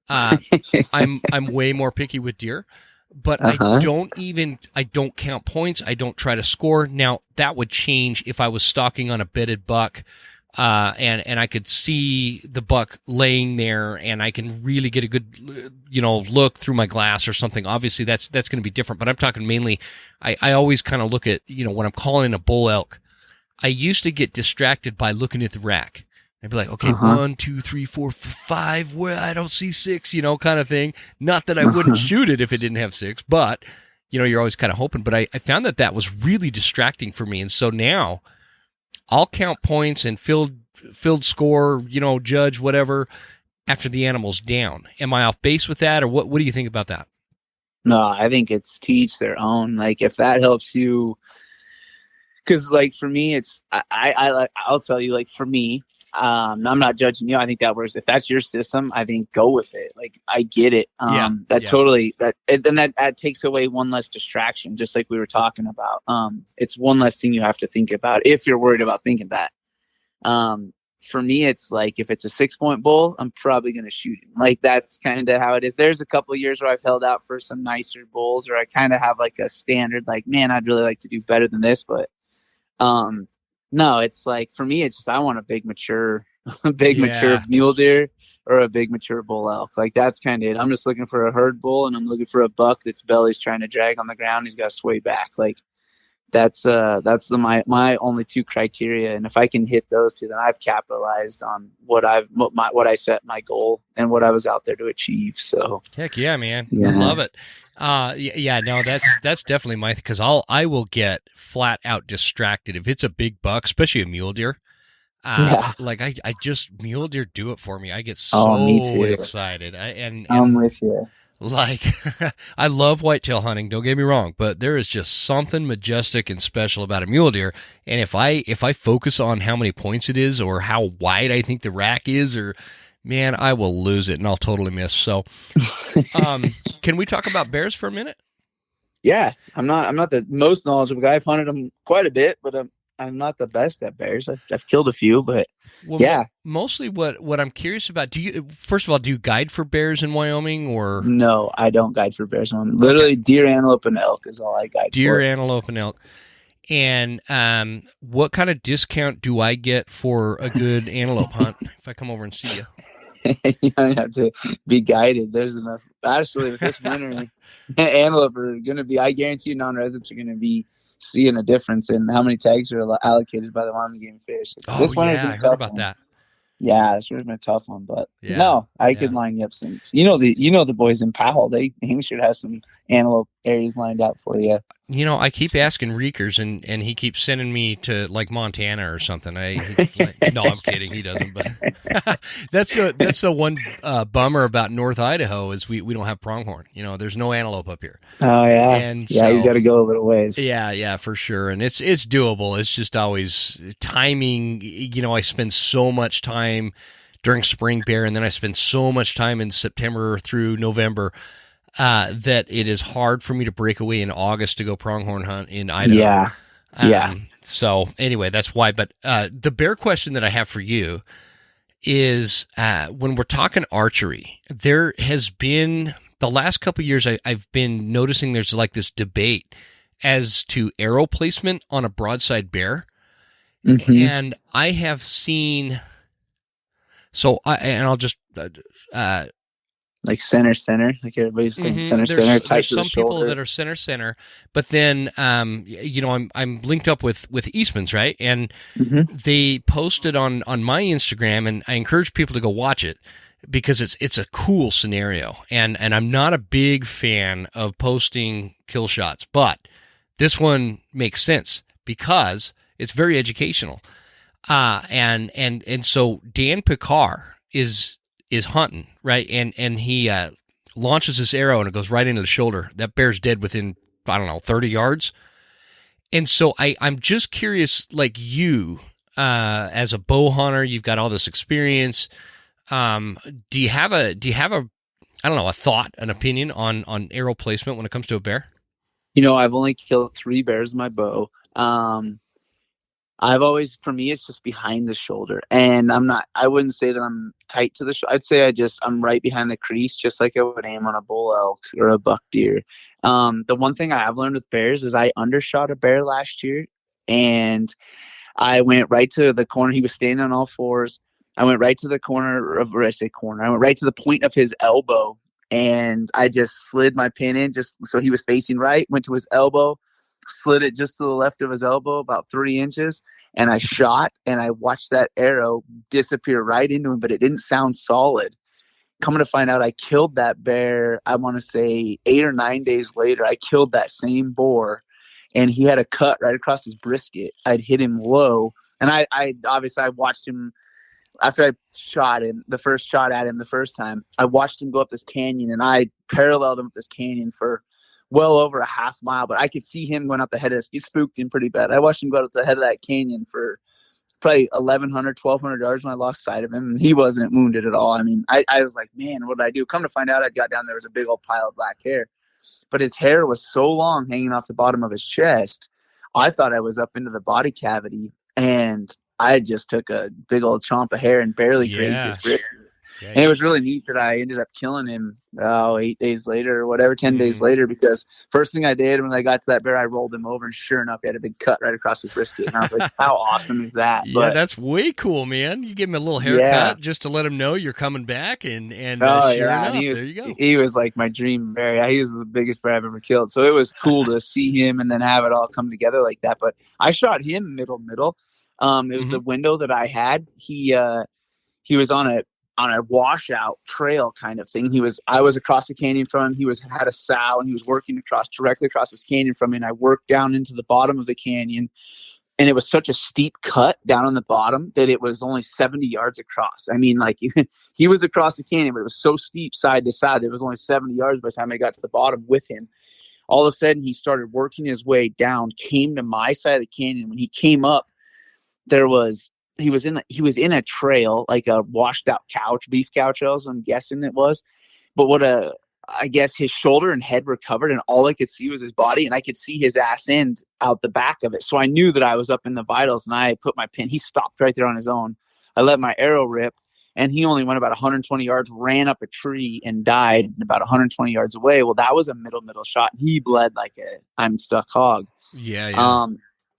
I'm way more picky with deer, but I don't count points. I don't try to score. Now that would change if I was stalking on a bedded buck. And I could see the buck laying there, and I can really get a good, look through my glass or something. Obviously, that's going to be different. But I'm talking mainly. I always kind of look at, when I'm calling a bull elk. I used to get distracted by looking at the rack. I'd be like, okay, 1, 2, 3, 4, 5. Where I don't see 6, kind of thing. Not that I wouldn't shoot it if it didn't have 6, but you're always kind of hoping. But I found that was really distracting for me, and so now I'll count points and field score, judge whatever after the animal's down. Am I off base with that, or what do you think about that? No, I think it's to each their own. Like if that helps you, because like for me, it's I'll tell you, like for me, I'm not judging you. I think that works. If that's your system, I think go with it. Like I get it. Totally that takes away one less distraction, just like we were talking about. It's one less thing you have to think about if you're worried about thinking that. For me, it's like if it's a 6-point bull, I'm probably going to shoot him. Like that's kind of how it is. There's a couple of years where I've held out for some nicer bulls, or I kind of have like a standard, like, man, I'd really like to do better than this, but no, it's like for me, it's just I want a big mature mule deer or a big mature bull elk. Like that's kind of it. I'm just looking for a herd bull, and I'm looking for a buck that's belly's trying to drag on the ground. He's got to sway back. Like my only two criteria, and if I can hit those two, then I've capitalized on what I set my goal and what I was out there to achieve. So heck yeah, man, yeah. I love it. No, that's definitely my because I will get flat out distracted if it's a big buck, especially a mule deer. Like I just mule deer do it for me. I get so excited. I'm with you. Like, I love whitetail hunting, don't get me wrong, but there is just something majestic and special about a mule deer. And if I focus on how many points it is or how wide I think the rack is, or man, I will lose it and I'll totally miss. So, can we talk about bears for a minute? Yeah, I'm not the most knowledgeable guy. I've hunted them quite a bit, but I'm not the best at bears. I've killed a few, but yeah. Mostly what I'm curious about, do you guide for bears in Wyoming or? No, I don't guide for bears. Literally deer, antelope, and elk is all I guide for. Deer, antelope, and elk. And what kind of discount do I get for a good antelope hunt if I come over and see you? You don't have to be guided. There's enough. Actually, with this winter, antelope are going to be, I guarantee you, non-residents are going to be seeing a difference in how many tags are allocated by the Wyoming Game Fish. This I heard about that. Yeah, this would have been a tough one, but no, I could line you up some. The boys in Powell. He should have some antelope areas lined out for you. I keep asking Reekers, and he keeps sending me to like Montana or something. No, I'm kidding. He doesn't. But that's the one bummer about North Idaho is we don't have pronghorn. There's no antelope up here. Oh yeah, and so, you got to go a little ways. Yeah, for sure. And it's doable. It's just always timing. I spend so much time during spring bear, and then I spend so much time in September through November. That it is hard for me to break away in August to go pronghorn hunt in Idaho. Yeah. So anyway, that's why. But the bear question that I have for you is when we're talking archery, there has been the last couple of years I've been noticing there's like this debate as to arrow placement on a broadside bear. Mm-hmm. And I have seen. So I'll just. Like center, like everybody's saying center. There's some people that are center, but then I'm linked up with Eastman's, right? And they posted on my Instagram, and I encourage people to go watch it because it's a cool scenario. And I'm not a big fan of posting kill shots, but this one makes sense because it's very educational. And so Dan Picard is hunting, right? And he launches this arrow and it goes right into the shoulder. That bear's dead within, 30 yards. And so I'm just curious, like you, as a bow hunter, you've got all this experience. Do you have a thought, an opinion on arrow placement when it comes to a bear? I've only killed 3 bears with my bow. For me, it's just behind the shoulder, and I wouldn't say that I'm tight to the shoulder. I'd say I'm right behind the crease, just like I would aim on a bull elk or a buck deer. The one thing I have learned with bears is I undershot a bear last year, and I went right to the corner. He was standing on all fours. I went right to the corner I went right to the point of his elbow, and I just slid my pin in just so he was facing right, went to his elbow, slid it just to the left of his elbow, about 3 inches, and I shot, and I watched that arrow disappear right into him, but it didn't sound solid. Coming to find out, I killed that bear, I want to say 8 or 9 days later. I killed that same boar, and he had a cut right across his brisket. I'd hit him low, and I obviously I watched him after I shot him, the first shot at him the first time. I watched him go up this canyon, and I paralleled him up this canyon for well over a half mile, but I could see him going up the head of this. He spooked him pretty bad. I watched him go up the head of that canyon for probably 1,100, 1,200 yards when I lost sight of him. And he wasn't wounded at all. I mean, I was like, man, what did I do? Come to find out, I got down there was a big old pile of black hair, but his hair was so long hanging off the bottom of his chest. I thought I was up into the body cavity, and I just took a big old chomp of hair and barely grazed his brisket. Yeah, And it was really neat that I ended up killing him 8 days later or whatever, 10 days later, because first thing I did when I got to that bear, I rolled him over, and sure enough, he had a big cut right across his brisket. And I was like, how awesome is that? Yeah, But that's way cool, man. You give him a little haircut just to let him know you're coming back, and sure enough, and there you go. He was like my dream bear. Yeah, he was the biggest bear I've ever killed. So it was cool to see him and then have it all come together like that. But I shot him middle. It was the window that I had. He was on a washout trail kind of thing. I was across the canyon from him. He had a sow, and he was working directly across this canyon from me. And I worked down into the bottom of the canyon, and it was such a steep cut down on the bottom that it was only 70 yards across. I mean, like he was across the canyon, but it was so steep side to side. It was only 70 yards by the time I got to the bottom with him. All of a sudden, he started working his way down, came to my side of the canyon. When he came up, he was in a trail, like a washed out beef cow trails, I'm guessing it was. But I guess his shoulder and head were covered, and all I could see was his body, and I could see his ass end out the back of it. So I knew that I was up in the vitals, and I put my pin. He stopped right there on his own. I let my arrow rip, and he only went about 120 yards, ran up a tree, and died about 120 yards away. Well, that was a middle shot. He bled like a I'm stuck hog. Yeah.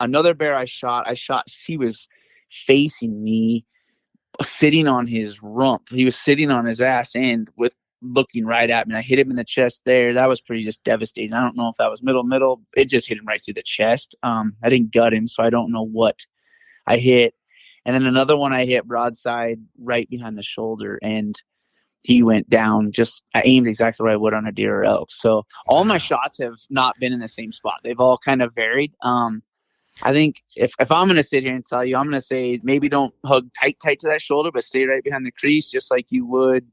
Another bear I shot, he was facing me, sitting on his rump. He was sitting on his ass end with looking right at me. I hit him in the chest there. That was pretty just devastating. I don't know if that was middle. It just hit him right through the chest. I didn't gut him, so I don't know what I hit. And then another one I hit broadside right behind the shoulder, and he went down. I aimed exactly where I would on a deer or elk. So all my shots have not been in the same spot. They've all kind of varied. I think if I'm going to sit here and tell you, I'm going to say maybe don't hug tight to that shoulder, but stay right behind the crease, just like you would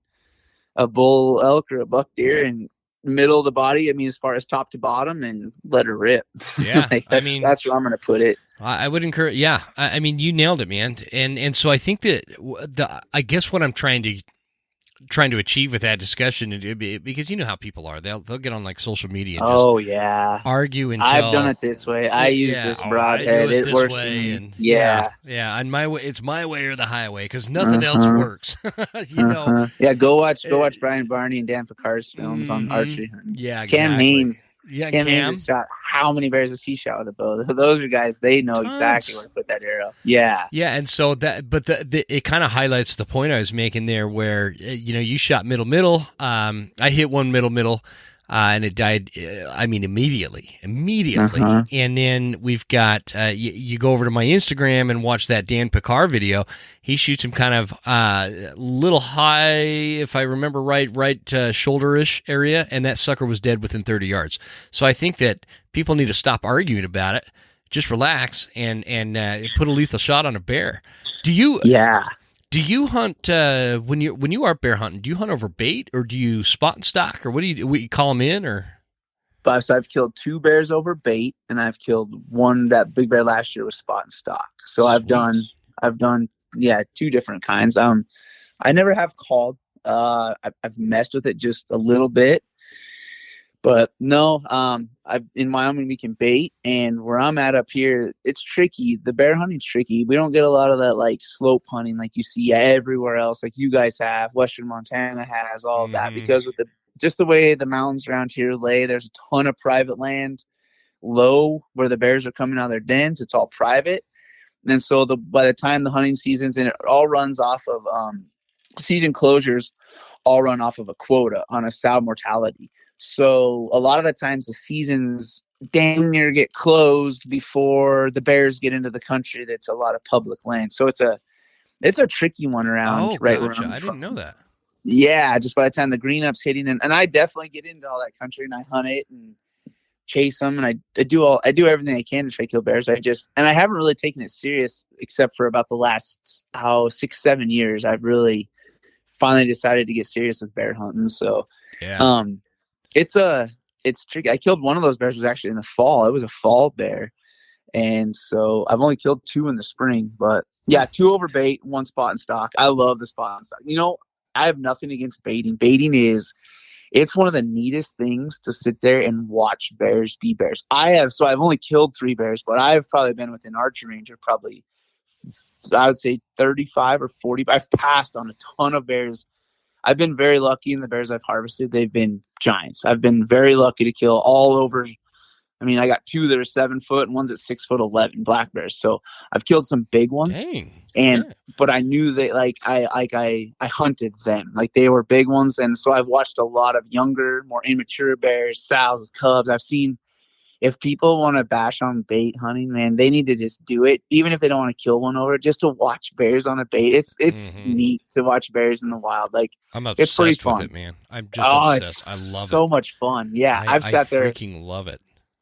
a bull elk or a buck deer, and middle of the body. I mean, as far as top to bottom, and let her rip. Yeah. That's where I'm going to put it. I would encourage. Yeah. I mean, you nailed it, man. And so I think that I guess what I'm trying to achieve with that discussion, because you know how people are, they'll get on like social media and just argue and I've done it this way. I use this broadhead. It works for me. And and my way, it's my way or the highway, because nothing else works. You know. Yeah, go watch Brian Barney and Dan Picard's films on archery hunting. Yeah, exactly. Cam Haynes. Yeah, Cam Haynes has shot. How many bears has he shot with a bow? Those are guys, they know exactly where to put that arrow. Yeah. Yeah, and so it kind of highlights the point I was making there, where you shot middle. I hit one middle, and it died. I mean, immediately. And then we've got you go over to my Instagram and watch that Dan Picard video. He shoots him kind of little high, if I remember right shoulder-ish area, and that sucker was dead within 30 yards. So I think that people need to stop arguing about it. Just relax and put a lethal shot on a bear. Do you? Yeah. Do you hunt when you are bear hunting? Do you hunt over bait, or do you spot and stock, or what do you call them in, or? So I've killed 2 bears over bait, and I've killed one, that big bear last year, was spot and stock. So I've done 2 different kinds. I never have called. I've messed with it just a little bit, but no. In Wyoming we can bait, and where I'm at up here, it's tricky. The bear hunting's tricky. We don't get a lot of that like slope hunting like you see everywhere else, like you guys have. Western Montana has all of that, because with the way the mountains around here lay, there's a ton of private land low where the bears are coming out of their dens. It's all private. And so by the time the hunting season's in, it all runs off of season closures, all run off of a quota on a sow mortality. So a lot of the times the seasons dang near get closed before the bears get into the country. That's a lot of public land. So it's a tricky one around right where I'm from. I didn't know that. Yeah, just by the time the green up's hitting, and I definitely get into all that country, and I hunt it and chase them, and I do everything I can to try to kill bears. I haven't really taken it serious except for about the last 6-7 years. I've really finally decided to get serious with bear hunting. So yeah. It's tricky. I killed one of those bears, was actually in the fall. It was a fall bear. And so I've only killed 2 in the spring, but yeah, 2 over bait, 1 spot and stock. I love the spot and stock. I have nothing against baiting. Baiting it's one of the neatest things to sit there and watch bears be bears. I've only killed 3 bears, but I've probably been within archery range of probably, I would say 35 or 40. I've passed on a ton of bears I've been very lucky in the bears I've harvested. They've been giants. I've been very lucky to kill all over. I mean, I got 2 that are 7 foot and one's at 6'11" black bears. So I've killed some big ones. Dang. And Yeah. but I knew that I hunted them. Like they were big ones. And so I've watched a lot of younger, more immature bears, sows, cubs. I've seen, if people want to bash on bait hunting, man, they need to just do it. Even if they don't want to kill one over it, just to watch bears on a bait. It's neat to watch bears in the wild. Like I'm obsessed it's pretty fun with it, man. I'm just obsessed. I love it. So much fun. Yeah. I've sat there. I freaking love it.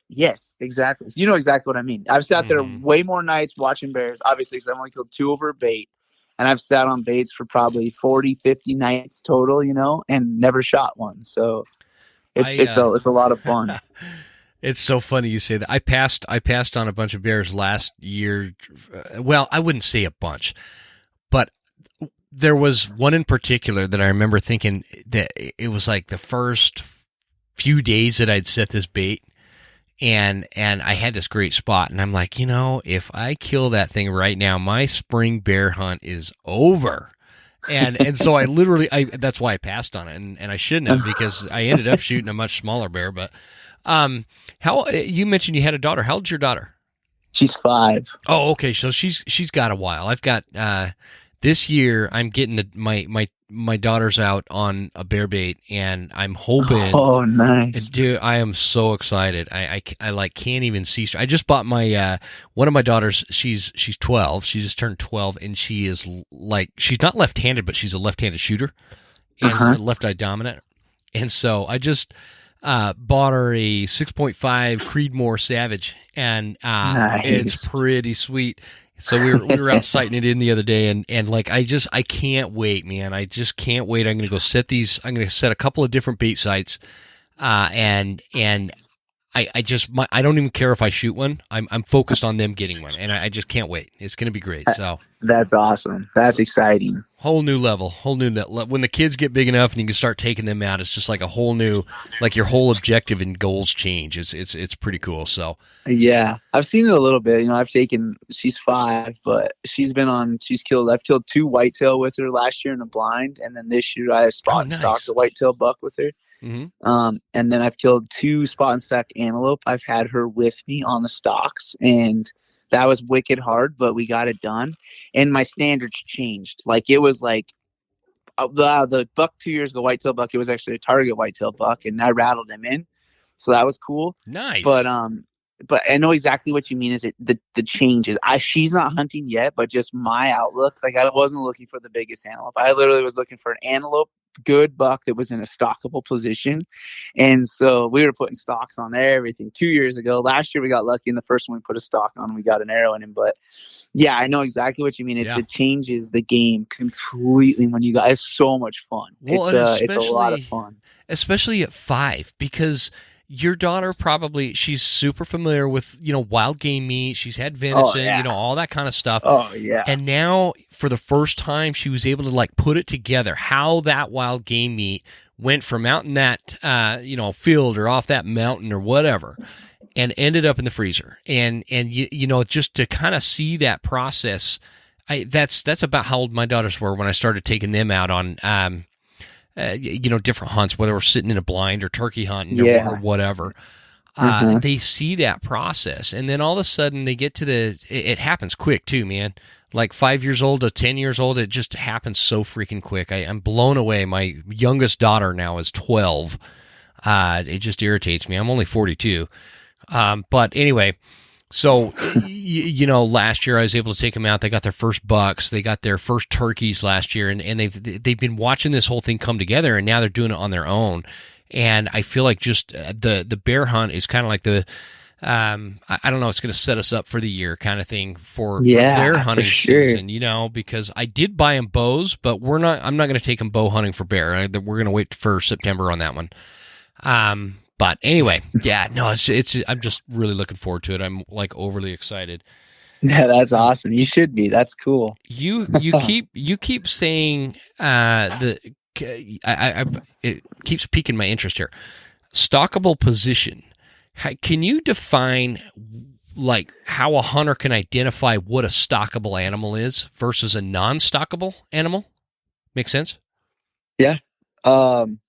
Yes, exactly. You know exactly what I mean. I've sat there way more nights watching bears, obviously, because I've only killed 2 over a bait. And I've sat on baits for probably 40, 50 nights total, and never shot one. So it's a lot of fun. It's so funny you say that. I passed on a bunch of bears last year. Well, I wouldn't say a bunch, but there was one in particular that I remember thinking that it was like the first few days that I'd set this bait, and I had this great spot, and I'm like, if I kill that thing right now, my spring bear hunt is over. And so I that's why I passed on it, and I shouldn't have, because I ended up shooting a much smaller bear. But how, you mentioned you had a daughter. How old's your daughter? She's 5. Oh, okay. So she's got a while. I've got this year I'm getting my daughter's out on a bear bait, and I'm hoping. Oh, nice, dude! I am so excited. I like can't even see. I just bought my one of my daughters. She's 12. She just turned 12, and she is like, she's not left-handed, but she's a left-handed shooter and left-eye dominant. And so I just bought her a 6.5 Creedmoor Savage, and nice. It's pretty sweet. So we were out sighting it in the other day, and like I can't wait, man. I just can't wait. I'm gonna set a couple of different bait sites, and I don't even care if I shoot one. I'm focused on them getting one, and I just can't wait. It's gonna be great. So that's awesome. That's exciting. Whole new level. When the kids get big enough and you can start taking them out, it's just like a whole new, like your whole objective and goals change. It's pretty cool. So yeah, I've seen it a little bit. She's 5, but I've killed 2 whitetail with her last year in a blind, and then this year I spot and stalked a whitetail buck with her. And then I've killed 2 spot and stack antelope. I've had her with me on the stalks, and that was wicked hard, but we got it done. And my standards changed. Like it was like the buck 2 years ago, whitetail buck, it was actually a target whitetail buck, and I rattled him in. So that was cool. Nice. But I know exactly what you mean. Is it the changes? She's not hunting yet, but just my outlook. Like I wasn't looking for the biggest antelope. I literally was looking for an antelope, good buck that was in a stockable position. And so we were putting stocks on everything 2 years ago. Last year we got lucky, and the first one we put a stock on, we got an arrow in him. But yeah, I know exactly what you mean. It changes the game completely when you got. It's so much fun. Well, it's a lot of fun, especially at 5, because your daughter she's super familiar with, wild game meat. She's had venison, all that kind of stuff. Oh, yeah. And now for the first time, she was able to like put it together, how that wild game meat went from out in that, field or off that mountain or whatever, and ended up in the freezer. And just to kind of see that process, that's about how old my daughters were when I started taking them out on, different hunts, whether we're sitting in a blind or turkey hunting or whatever. They see that process, and then all of a sudden they get to it happens quick too, man. Like 5 years old to 10 years old, it just happens so freaking quick. I'm blown away. My youngest daughter now is 12. It just irritates me. I'm only 42. But anyway, so, last year I was able to take them out. They got their first bucks. They got their first turkeys last year, and they've been watching this whole thing come together, and now they're doing it on their own. And I feel like just the bear hunt is kind of like the, I don't know, it's going to set us up for the year kind of thing for their hunting season, because I did buy them bows, but I'm not going to take them bow hunting for bear. We're going to wait for September on that one. But anyway, I'm just really looking forward to it. I'm like overly excited. Yeah, that's awesome. You should be. That's cool. You keep saying it keeps piquing my interest here. Stockable position. Can you define like how a hunter can identify what a stockable animal is versus a non-stockable animal? Make sense? Yeah, Um,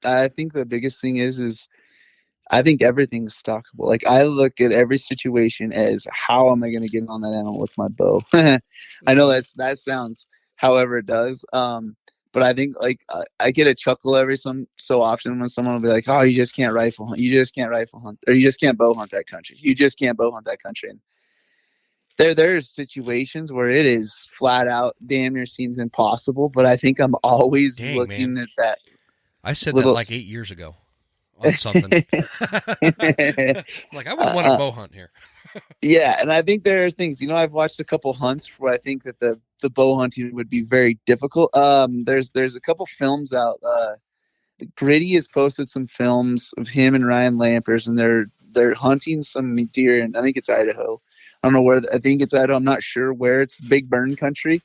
I think the biggest thing is I think everything's stockable. Like I look at every situation as how am I going to get on that animal with my bow? I know that sounds however it does. But I think like I get a chuckle every so often when someone will be like, "Oh, you just can't rifle hunt. You just can't rifle hunt, or you just can't bow hunt that country. You just can't bow hunt that country." And there's situations where it is flat out damn near seems impossible. But I think I'm always looking at that. I said that like 8 years ago on something. Like I would want a bow hunt here. Yeah, and I think there are things. I've watched a couple hunts where I think that the bow hunting would be very difficult. There's a couple films out. Gritty has posted some films of him and Ryan Lampers, and they're hunting some deer, and I think it's Idaho. I don't know where. I think it's Idaho. I'm not sure where. It's big burn country,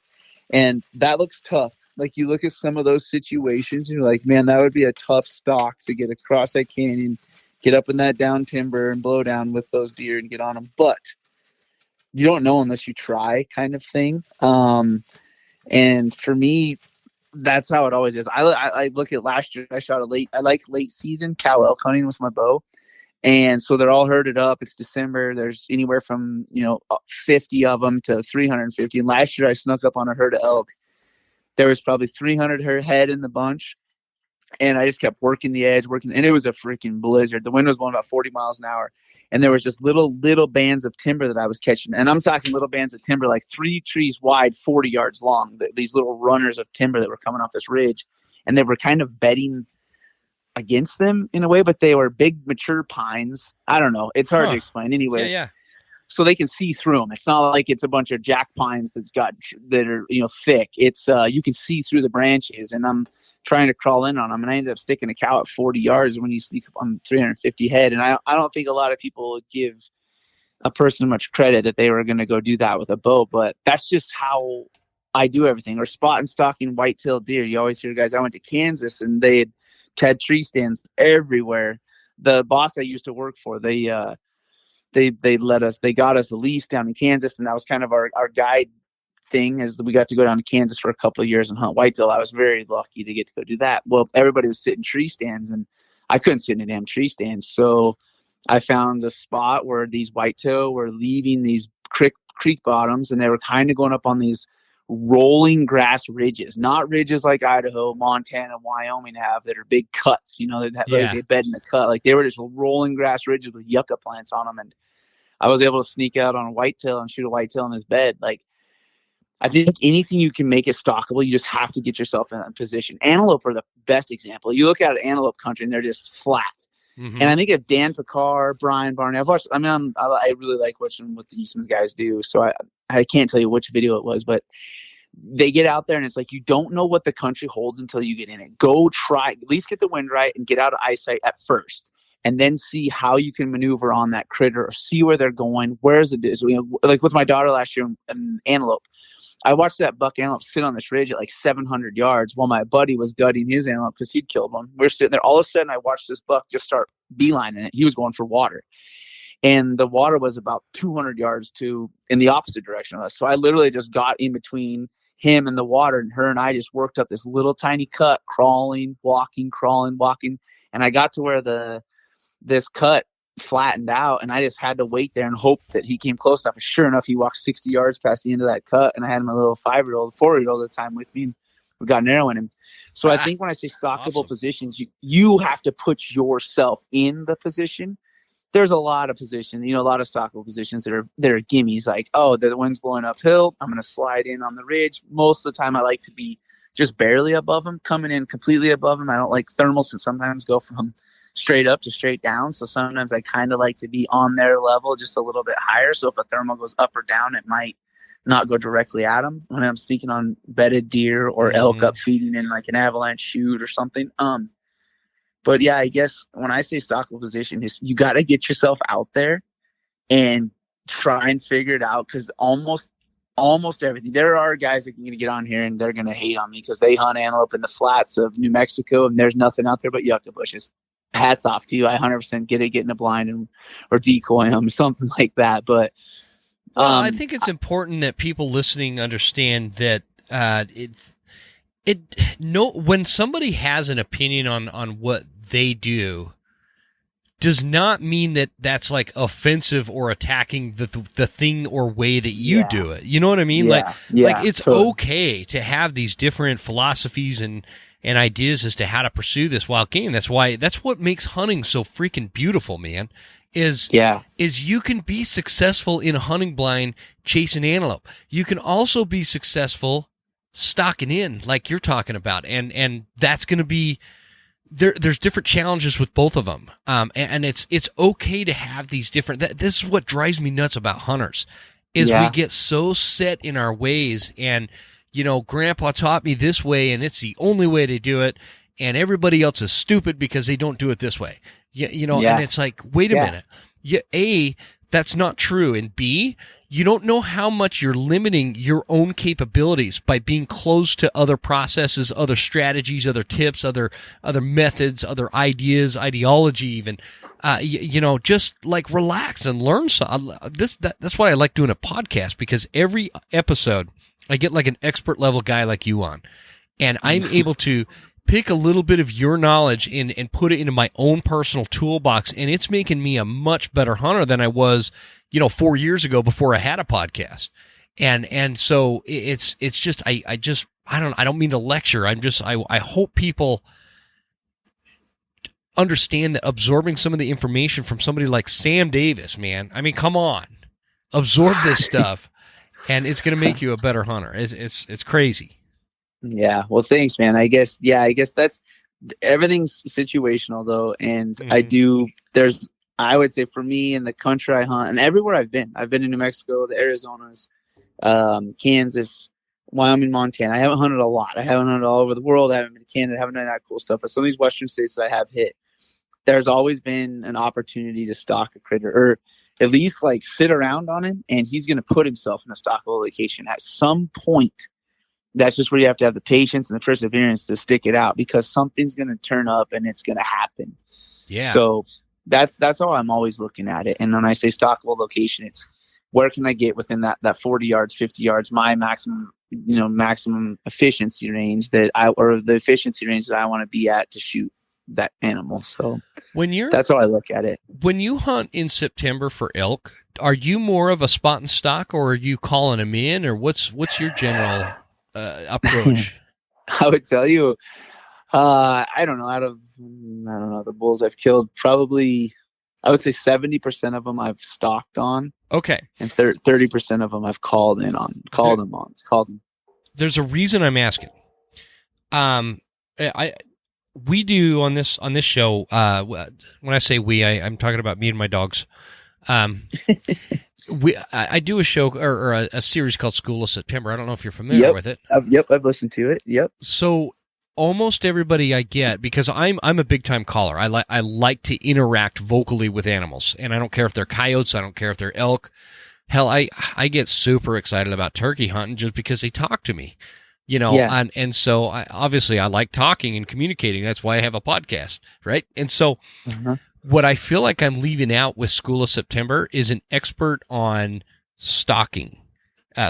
and that looks tough. Like you look at some of those situations, and you're like, man, that would be a tough stalk to get across that canyon, get up in that down timber, and blow down with those deer and get on them. But you don't know unless you try, kind of thing. And for me, that's how it always is. I look at last year. I like late season cow elk hunting with my bow. And so they're all herded up. It's December. There's anywhere from 50 of them to 350. And last year I snuck up on a herd of elk. There was probably 300 head in the bunch, and I just kept working the edge, and it was a freaking blizzard. The wind was blowing about 40 miles an hour, and there was just little bands of timber that I was catching. And I'm talking little bands of timber, like 3 trees wide, 40 yards long. These little runners of timber that were coming off this ridge, and they were kind of bedding against them in a way, but they were big mature pines. I don't know. It's hard to explain. Anyways, yeah. So they can see through them. It's not like it's a bunch of jack pines that are thick. It's you can see through the branches, and I'm trying to crawl in on them, and I ended up sticking a cow at 40 yards when you sneak up on 350 head. And I don't think a lot of people would give a person much credit that they were going to go do that with a bow, but that's just how I do everything. Or spot and stalking white-tailed deer. You always hear guys. I went to Kansas, and they had tree stands everywhere. The boss I used to work for, they got us a lease down in Kansas, and that was kind of our guide thing, as we got to go down to Kansas for a couple of years and hunt whitetail. I was very lucky to get to go do that. Well, everybody was sitting tree stands, and I couldn't sit in a damn tree stand. So I found a spot where these whitetail were leaving these creek bottoms, and they were kind of going up on these rolling grass ridges, not ridges like Idaho, Montana, Wyoming have that are big cuts, they bed in a cut. Like they were just rolling grass ridges with yucca plants on them. And I was able to sneak out on a whitetail and shoot a whitetail in his bed. Like, I think anything you can make it stockable, you just have to get yourself in that position. Antelope are the best example. You look at antelope country and they're just flat. Mm-hmm. And I think of Dan Picard, Brian Barney, I really like watching what the Eastman guys do. So I can't tell you which video it was, but they get out there and it's like, you don't know what the country holds until you get in it. Go try, at least get the wind right and get out of eyesight at first. And then see how you can maneuver on that critter, or see where they're going. Where's it is? Like with my daughter last year in antelope, I watched that buck antelope sit on this ridge at like 700 yards while my buddy was gutting his antelope because he'd killed one. We were sitting there. All of a sudden, I watched this buck just start beelining it. He was going for water. And the water was about 200 yards in the opposite direction of us. So I literally just got in between him and the water, and her and I just worked up this little tiny cut, crawling, walking. And I got to where this cut flattened out, and I just had to wait there and hope that he came close enough. And sure enough, he walked 60 yards past the end of that cut, and I had my little 4-year-old at the time with me, and we got an arrow in him. So I think when I say stockable positions, you have to put yourself in the position. There's a lot of positions, a lot of stockable positions that are gimmies, like, oh, the wind's blowing uphill, I'm going to slide in on the ridge. Most of the time I like to be just barely above them, coming in completely above them. I don't like thermals, and sometimes go from straight up to straight down. So sometimes I kind of like to be on their level just a little bit higher. So if a thermal goes up or down, it might not go directly at them when I'm sneaking on bedded deer or elk up feeding in like an avalanche chute or something. But yeah, I guess when I say stockable position, is you got to get yourself out there and try and figure it out. Cause almost everything, there are guys that are going to get on here and they're going to hate on me because they hunt antelope in the flats of New Mexico and there's nothing out there but yucca bushes. Hats off to you. I 100% get it, getting a blind or decoy them, something like that. But I think it's important that people listening understand that when somebody has an opinion on what they do, does not mean that that's like offensive or attacking the thing or way that you do it. You know what I mean? Like it's totally okay to have these different philosophies and ideas as to how to pursue this wild game. That's what makes hunting so freaking beautiful, man. Is you can be successful in a hunting blind chasing antelope. You can also be successful stocking in like you're talking about, and that's going to be there's different challenges with both of them, and it's okay to have these different. This is what drives me nuts about hunters, is we get so set in our ways, and Grandpa taught me this way, and it's the only way to do it, and everybody else is stupid because they don't do it this way. And it's like, wait a minute. A, that's not true, and B, you don't know how much you're limiting your own capabilities by being closed to other processes, other strategies, other tips, other methods, other ideas, ideology even. Just like relax and learn some. That's why I like doing a podcast, because every episode I get like an expert level guy like you on, and I'm able to pick a little bit of your knowledge and put it into my own personal toolbox, and it's making me a much better hunter than I was 4 years ago before I had a podcast. And so it's just I don't mean to lecture. I hope people understand that absorbing some of the information from somebody like Sam Davis, man. I mean, come on. Absorb this stuff and it's going to make you a better hunter. It's crazy. Yeah. Well, thanks, man. I guess that's everything's situational though. And I would say for me in the country I hunt and everywhere I've been in New Mexico, the Arizonas, Kansas, Wyoming, Montana. I haven't hunted a lot. I haven't hunted all over the world. I haven't been to Canada. I haven't done that cool stuff. But some of these Western states that I have hit, there's always been an opportunity to stalk a critter, or at least like sit around on him, and he's going to put himself in a stockable location at some point. That's just where you have to have the patience and the perseverance to stick it out, because something's going to turn up and it's going to happen. Yeah. So that's how I'm always looking at it. And when I say stockable location, it's where can I get within that 40 yards, 50 yards, my maximum efficiency range or the efficiency range that I want to be at to shoot that animal. So that's how I look at it. When you hunt in September for elk, are you more of a spot and stock, or are you calling them in, or what's your general approach? I would tell you, I don't know, the bulls I've killed, probably I would say 70% of them I've stalked on. Okay. And 30% of them I've called them. There's a reason I'm asking. We do on this show, when I say we, I'm talking about me and my dogs. I do a show or a series called School of September. I don't know if you're familiar with it. I've listened to it. Yep. So almost everybody I get, because I'm a big time caller. I like to interact vocally with animals, and I don't care if they're coyotes. I don't care if they're elk. Hell, I get super excited about turkey hunting just because they talk to me, and so I like talking and communicating. That's why I have a podcast, right? And so what I feel like I'm leaving out with School of September is an expert on stalking,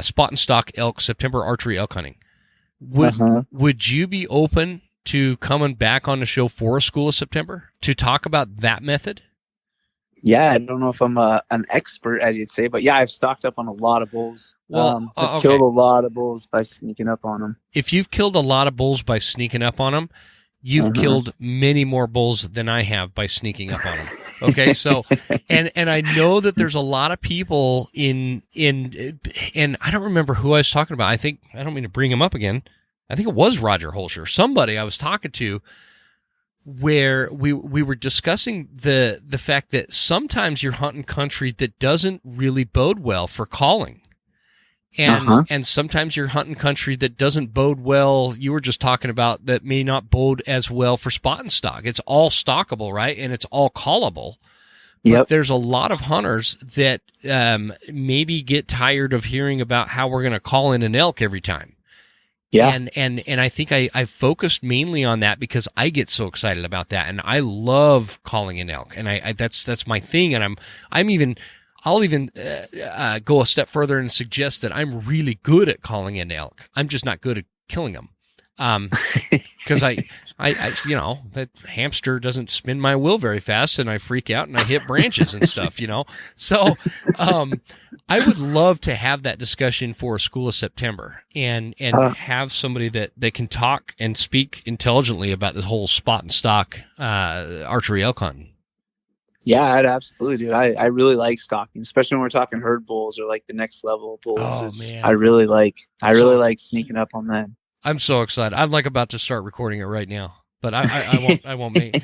spot and stock elk, September archery elk hunting. Would you be open to coming back on the show for a School of September to talk about that method? Yeah, I don't know if I'm an expert, as you'd say, but yeah, I've stocked up on a lot of bulls. I've killed a lot of bulls by sneaking up on them. If you've killed a lot of bulls by sneaking up on them, you've killed many more bulls than I have by sneaking up on them. Okay, so and I know that there's a lot of people in and I don't remember who I was talking about. I don't mean to bring him up again. I think it was Roger Holscher, somebody I was talking to, where we were discussing the fact that sometimes you're hunting country that doesn't really bode well for calling. And sometimes you're hunting country that doesn't bode well. You were just talking about that may not bode as well for spot and stock. It's all stockable, right? And it's all callable. But there's a lot of hunters that maybe get tired of hearing about how we're going to call in an elk every time. Yeah. And I think I focused mainly on that because I get so excited about that, and I love calling an elk, and I that's my thing. And I'll even go a step further and suggest that I'm really good at calling an elk. I'm just not good at killing them. Because I, you know, that hamster doesn't spin my wheel very fast, and I freak out and I hit branches and stuff, you know. So, I would love to have that discussion for School of September, and have somebody that can talk and speak intelligently about this whole spot and stock archery elk hunting. Yeah, I'd absolutely do. I really like stalking, especially when we're talking herd bulls or like the next level of bulls. Oh, man. I really like sneaking up on them. I'm so excited. I'm like about to start recording it right now, but I won't make.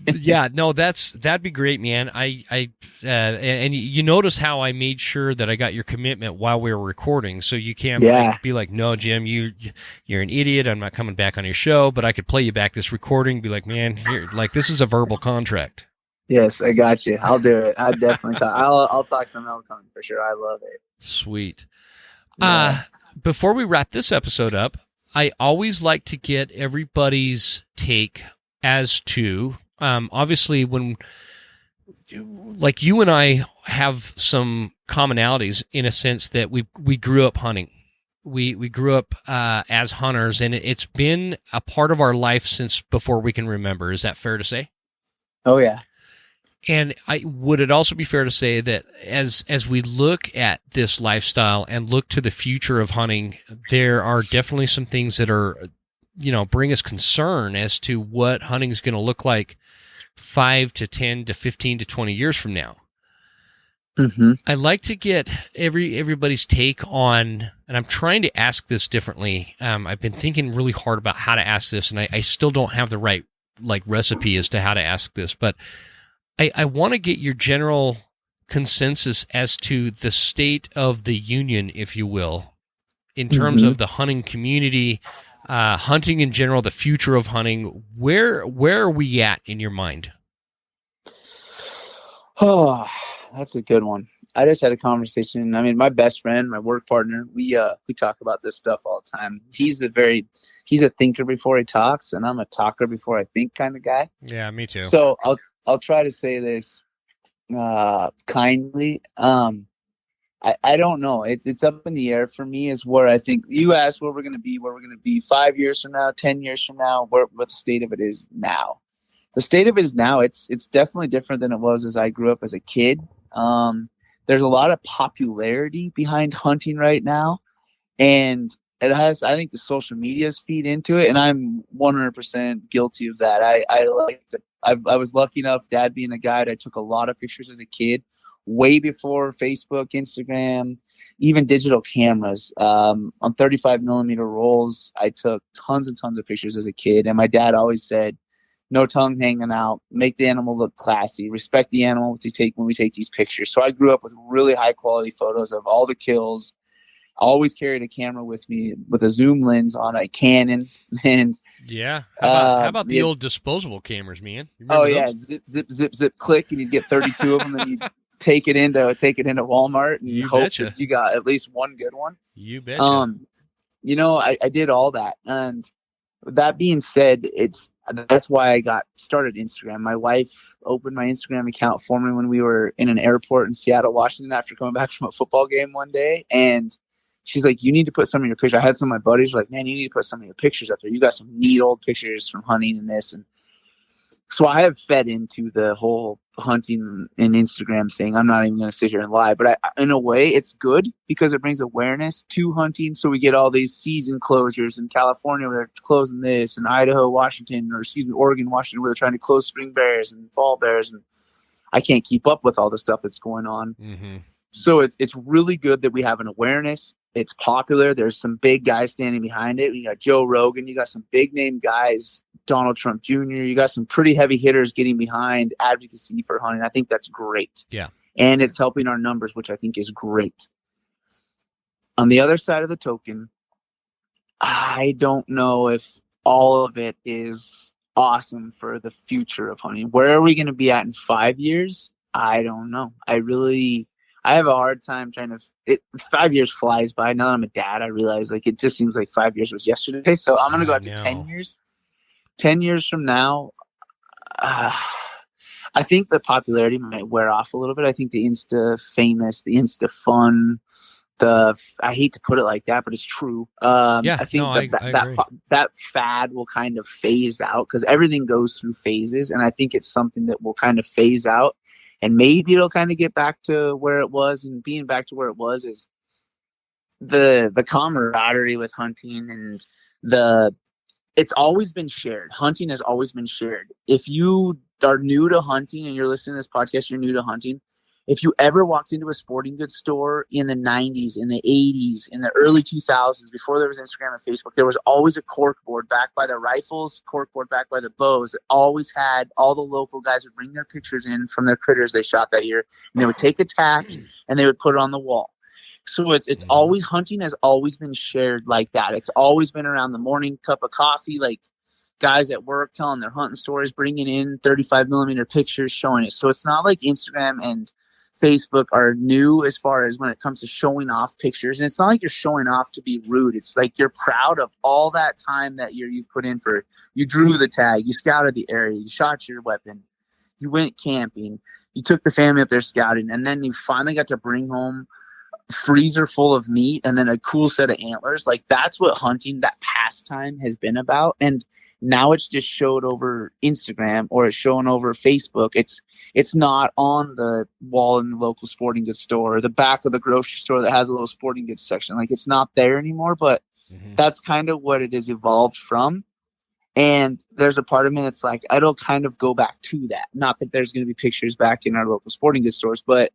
Yeah, no, that'd be great, man. And you notice how I made sure that I got your commitment while we were recording, so you can't be like, no, Jim, you're an idiot. I'm not coming back on your show, but I could play you back this recording, be like, man, here, like this is a verbal contract. Yes, I got you. I'll do it. I definitely talk. I'll talk some elk hunting for sure. I love it. Sweet. Yeah. Before we wrap this episode up, I always like to get everybody's take as to, obviously, when, like you and I have some commonalities in a sense that we grew up hunting. We grew up as hunters, and it's been a part of our life since before we can remember. Is that fair to say? Oh, yeah. And would it also be fair to say that as we look at this lifestyle and look to the future of hunting, there are definitely some things that are, you know, bring us concern as to what hunting is going to look like 5 to 10 to 15 to 20 years from now. Mm-hmm. I'd like to get everybody's take on, and I'm trying to ask this differently. I've been thinking really hard about how to ask this, and I still don't have the right recipe as to how to ask this, but I want to get your general consensus as to the state of the union, if you will, in terms of the hunting community, hunting in general, the future of hunting. Where are we at in your mind? Oh, that's a good one. I just had a conversation. I mean, my best friend, my work partner, we talk about this stuff all the time. He's a thinker before he talks, and I'm a talker before I think kind of guy. Yeah, me too. So I'll try to say this kindly. I don't know. It's up in the air for me. Is where I think you asked where we're going to be 5 years from now, 10 years from now. What the state of it is now. The state of it is now. It's definitely different than it was as I grew up as a kid. There's a lot of popularity behind hunting right now, and it has. I think the social medias feed into it, and I'm 100% guilty of that. I was lucky enough, Dad being a guide, I took a lot of pictures as a kid, way before Facebook, Instagram, even digital cameras. On 35 millimeter rolls, I took tons and tons of pictures as a kid, and my dad always said, no tongue hanging out, make the animal look classy, respect the animal when we take these pictures. So I grew up with really high quality photos of all the kills. I always carried a camera with me with a zoom lens on a Canon. And yeah, how about the old disposable cameras, man? Oh yeah, those? zip, click, and you'd get 32 of them, and you'd take it into Walmart and hope that you got at least one good one. You betcha. You know, I did all that, and that being said, that's why I got started Instagram. My wife opened my Instagram account for me when we were in an airport in Seattle, Washington, after coming back from a football game one day, and she's like, you need to put some of your pictures. I had some of my buddies were like, man, you need to put some of your pictures up there. You got some neat old pictures from hunting and this. And so I have fed into the whole hunting and Instagram thing. I'm not even going to sit here and lie, but in a way it's good because it brings awareness to hunting. So we get all these season closures in California where they're closing this, and Idaho, Washington, Oregon, Washington, where they're trying to close spring bears and fall bears. And I can't keep up with all the stuff that's going on. Mm-hmm. So it's really good that we have an awareness. It's popular. There's some big guys standing behind it. You got Joe Rogan. You got some big name guys, Donald Trump Jr. You got some pretty heavy hitters getting behind advocacy for hunting. I think that's great. Yeah. And it's helping our numbers, which I think is great. On the other side of the token, I don't know if all of it is awesome for the future of hunting. Where are we going to be at in 5 years? I don't know. I have a hard time 5 years flies by. Now that I'm a dad, I realize it just seems like 5 years was yesterday. So I'm going to go out to 10 years. 10 years from now, I think the popularity might wear off a little bit. I think the Insta famous, the Insta fun I hate to put it like that, but it's true. I think that fad will kind of phase out because everything goes through phases. And I think it's something that will kind of phase out, and maybe it'll kind of get back to where it was. And being back to where it was is the camaraderie with hunting, and it's always been shared. Hunting has always been shared. If you are new to hunting and you're listening to this podcast, you're new to hunting. If you ever walked into a sporting goods store in the 90s, in the 80s, in the early 2000s, before there was Instagram and Facebook, there was always a cork board backed by the rifles, cork board backed by the bows. It always had, all the local guys would bring their pictures in from their critters they shot that year, and they would take a tack and they would put it on the wall. So it's always, hunting has always been shared like that. It's always been around the morning cup of coffee, like guys at work telling their hunting stories, bringing in 35 millimeter pictures, showing it. So it's not like Instagram and Facebook are new as far as when it comes to showing off pictures. And it's not like you're showing off to be rude. It's like you're proud of all that time that you've put in for, you drew the tag, you scouted the area, you shot your weapon, you went camping, you took the family up there scouting, and then you finally got to bring home a freezer full of meat and then a cool set of antlers. Like, that's what hunting, that pastime, has been about. And now it's just showed over Instagram, or it's shown over Facebook. It's not on the wall in the local sporting goods store, or the back of the grocery store that has a little sporting goods section. Like, it's not there anymore, but that's kind of what it has evolved from. And there's a part of me that's like, it'll kind of go back to that. Not that there's going to be pictures back in our local sporting goods stores, but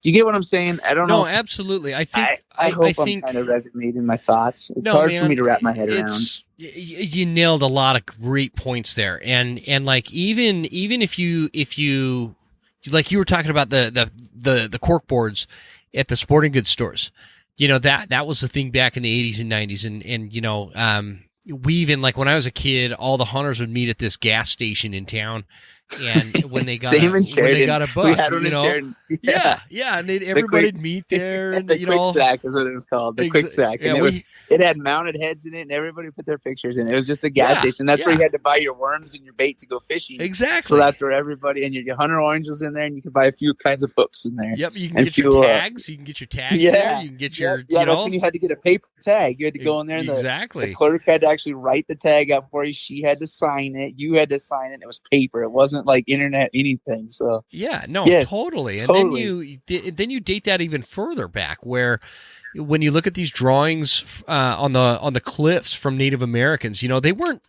do you get what I'm saying? I don't know. No, absolutely. I think I'm kind of resonating my thoughts. It's hard for me to wrap my head around. You nailed a lot of great points there, and like even if you like, you were talking about the cork boards at the sporting goods stores, you know, that was the thing back in the 80s and 90s, and you know, we even, like, when I was a kid, all the hunters would meet at this gas station in town. And when they got when they got a buck, we had one in Sheridan. Yeah, and everybody'd meet there, and the quick sack is what it was called. The quick sack, and it had mounted heads in it, and everybody put their pictures in it. It was just a gas station. That's where you had to buy your worms and your bait to go fishing. Exactly. So that's where everybody, and your hunter orange was in there, and you could buy a few kinds of hooks in there. Yep, you can get your tags. You can get your tags there. You can get your that's when you had to get a paper tag. You had to go in there, and the clerk had to actually write the tag out for you. She had to sign it. You had to sign it. It was paper. It wasn't like internet anything. So totally. And then you date that even further back, where when you look at these drawings on the cliffs from Native Americans, you know, they weren't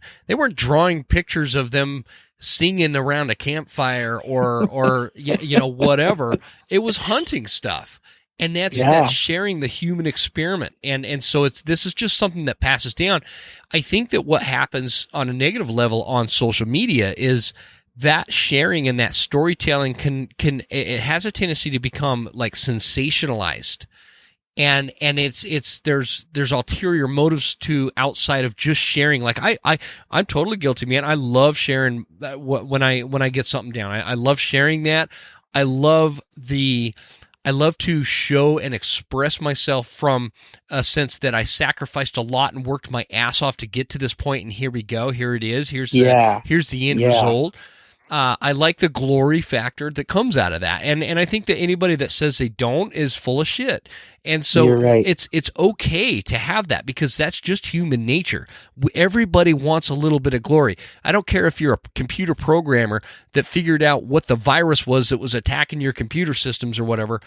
drawing pictures of them singing around a campfire or you know, whatever. It was hunting stuff. And that's sharing the human experiment. And so this is just something that passes down. I think that what happens on a negative level on social media is that sharing and that storytelling it has a tendency to become like sensationalized. And there's ulterior motives to outside of just sharing. Like I'm totally guilty, man. I love sharing when I get something down. I love sharing that. I love to show and express myself from a sense that I sacrificed a lot and worked my ass off to get to this point, and here we go. Here it is. Here's the end result. I like the glory factor that comes out of that. And I think that anybody that says they don't is full of shit. And so it's okay to have that, because that's just human nature. Everybody wants a little bit of glory. I don't care if you're a computer programmer that figured out what the virus was that was attacking your computer systems or whatever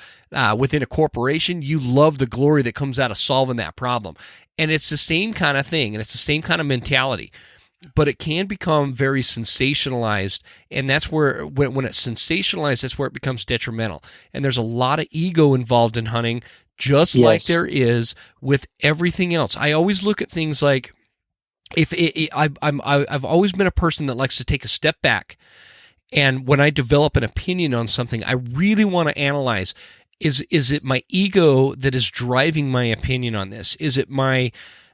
within a corporation. You love the glory that comes out of solving that problem. And it's the same kind of thing, and it's the same kind of mentality. But it can become very sensationalized, and that's where, when it's sensationalized, that's where it becomes detrimental. And there's a lot of ego involved in hunting, just like there is with everything else. I always look at things like, I've always been a person that likes to take a step back, and when I develop an opinion on something, I really want to analyze, is it my ego that is driving my opinion on this? Is it my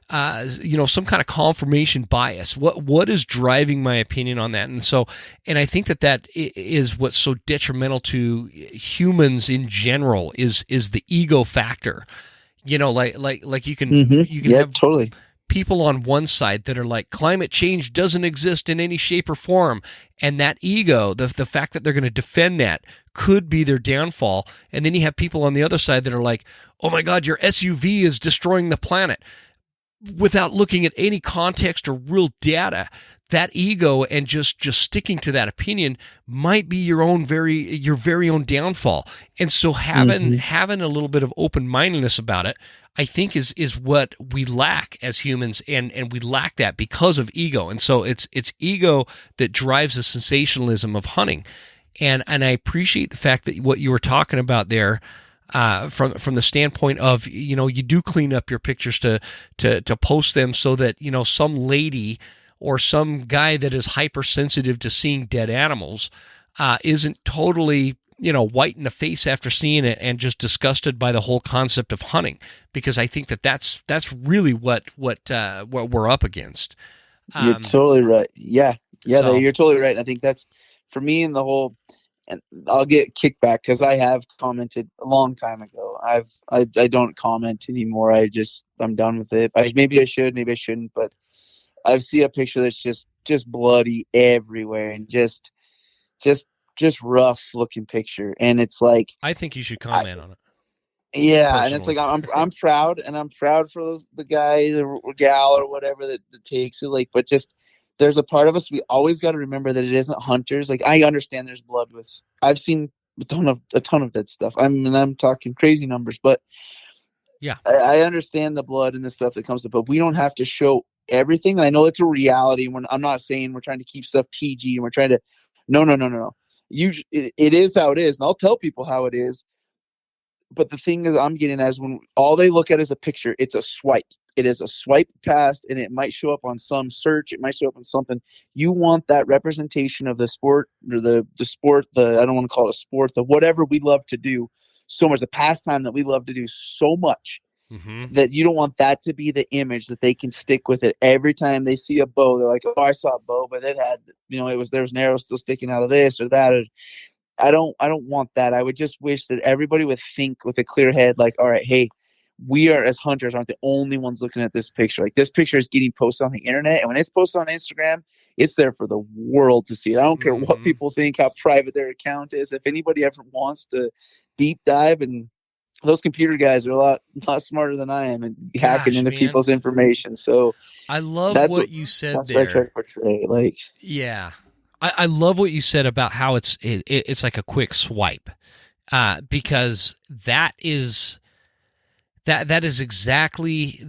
some kind of confirmation bias? What is driving my opinion on that? And I think that is what's so detrimental to humans in general is the ego factor. You know, like you can have totally. people on one side that are like, climate change doesn't exist in any shape or form. And that ego, the fact that they're going to defend that could be their downfall. And then you have people on the other side that are like, oh my God, your SUV is destroying the planet, without looking at any context or real data. That ego and just sticking to that opinion might be your very own downfall. And so having a little bit of open-mindedness about it, I think is what we lack as humans, and we lack that because of ego. And so it's ego that drives the sensationalism of hunting. And I appreciate the fact that what you were talking about there, from the standpoint of, you do clean up your pictures to post them so that, some lady or some guy that is hypersensitive to seeing dead animals isn't totally, white in the face after seeing it and just disgusted by the whole concept of hunting. Because I think that's really what we're up against. You're totally right. Yeah. So, You're totally right. I think that's, for me, in the whole, and I'll get kickback because I have commented a long time ago. I don't comment anymore. I'm done with it. Maybe I should, maybe I shouldn't, but I see a picture that's just bloody everywhere and just rough looking picture. And it's like, I think you should comment on it. Yeah. Personally. And it's like, I'm proud, and I'm proud for the guy or gal or whatever that takes it. Like, but just, there's a part of us, we always got to remember that it isn't hunters. Like, I understand there's blood I've seen a ton of dead stuff. I'm talking crazy numbers, but yeah, I understand the blood and the stuff that comes to, but we don't have to show everything. And I know it's a reality. I'm not saying we're trying to keep stuff PG and we're trying to, no. It is how it is. And I'll tell people how it is. But the thing is, I'm getting as when all they look at is a picture, it's a swipe. It is a swipe past, and it might show up on some search. It might show up on something. You want that representation of the sport, or the sport, I don't want to call it a sport, the whatever we love to do so much, the pastime that we love to do so much, that you don't want that to be the image that they can stick with it every time they see a bow. They're like, oh, I saw a bow, but it had, there was an arrow still sticking out of this or that. Or, I don't want that. I would just wish that everybody would think with a clear head, like, all right, hey, we are, as hunters, aren't the only ones looking at this picture. Like, this picture is getting posted on the internet, and when it's posted on Instagram, it's there for the world to see. I don't care what people think, how private their account is. If anybody ever wants to deep dive, and those computer guys are a lot smarter than I am, and hacking into people's information. So I love what you said that's there. what I try to portray. Like, yeah. I love what you said about how it's like a quick swipe, because that is exactly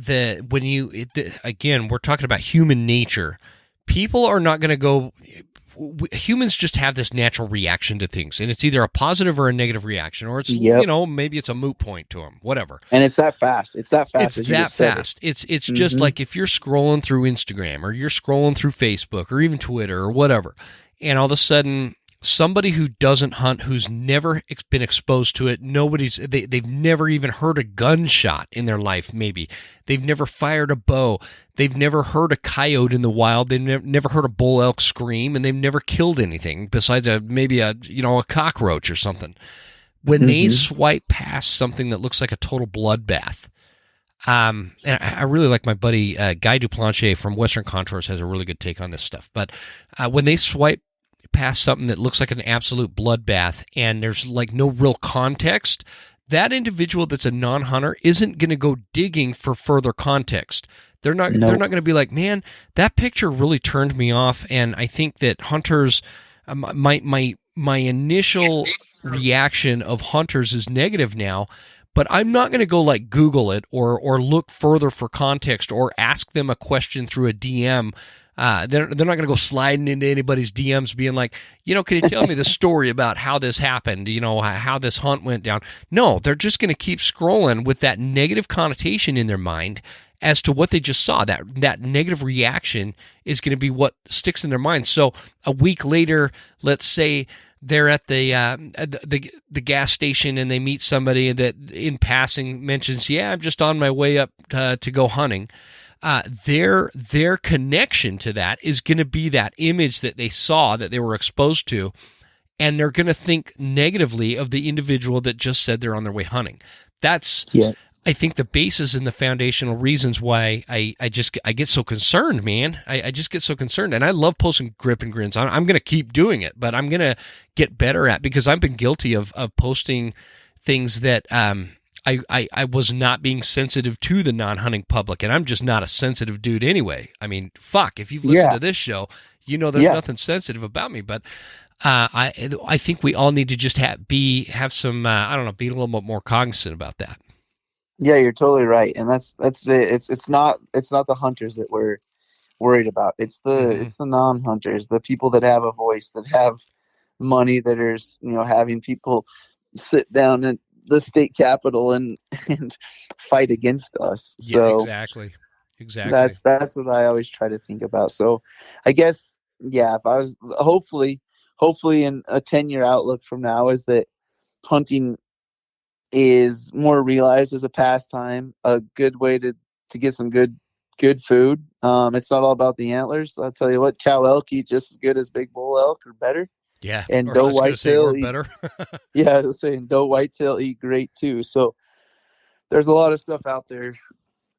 again, we're talking about human nature. People are not going to go. Humans just have this natural reaction to things, and it's either a positive or a negative reaction, or it's maybe it's a moot point to them, whatever. And it's that fast. It's that fast. It's just like if you're scrolling through Instagram or you're scrolling through Facebook or even Twitter or whatever, and all of a sudden somebody who doesn't hunt, who's never been exposed to it, they've never even heard a gunshot in their life. Maybe they've never fired a bow, they've never heard a coyote in the wild, they've never heard a bull elk scream, and they've never killed anything besides maybe a cockroach or something. When they swipe past something that looks like a total bloodbath, and I really like my buddy Guy Duplanche from Western Contours has a really good take on this stuff. But when they swipe past something that looks like an absolute bloodbath and there's like no real context, that individual that's a non-hunter isn't going to go digging for further context. They're not going to be like, man, that picture really turned me off, and I think that hunters, my initial reaction of hunters is negative now. But I'm not going to go like Google it or look further for context or ask them a question through a DM. They're not going to go sliding into anybody's DMs being like, can you tell me the story about how this happened, how this hunt went down? No, they're just going to keep scrolling with that negative connotation in their mind as to what they just saw. That negative reaction is going to be what sticks in their mind. So a week later, let's say they're at the gas station and they meet somebody that in passing mentions, yeah, I'm just on my way up to go hunting. Their connection to that is going to be that image that they saw, that they were exposed to, and they're going to think negatively of the individual that just said they're on their way hunting. I think the basis and the foundational reasons why I get so concerned, man. I just get so concerned, and I love posting grip and grins. I'm going to keep doing it, but I'm going to get better at, because I've been guilty of posting things that I was not being sensitive to the non-hunting public, and I'm just not a sensitive dude anyway. I mean, fuck, if you've listened to this show, you know there's nothing sensitive about me, but I think we all need to just have some I don't know, be a little bit more cognizant about that. Yeah, you're totally right, and that's it. It's not the hunters that we're worried about. It's the non-hunters, the people that have a voice, that have money, that are having people sit down at the state capitol and fight against us. So exactly. That's what I always try to think about. So I guess if I was hopefully in a 10-year outlook from now is that hunting is more realized as a pastime, a good way to get some good food. It's not all about the antlers. I'll tell you what, cow elk eat just as good as big bull elk or better. Yeah, and doe whitetail better. Yeah, I was saying doe whitetail eat great too. So there's a lot of stuff out there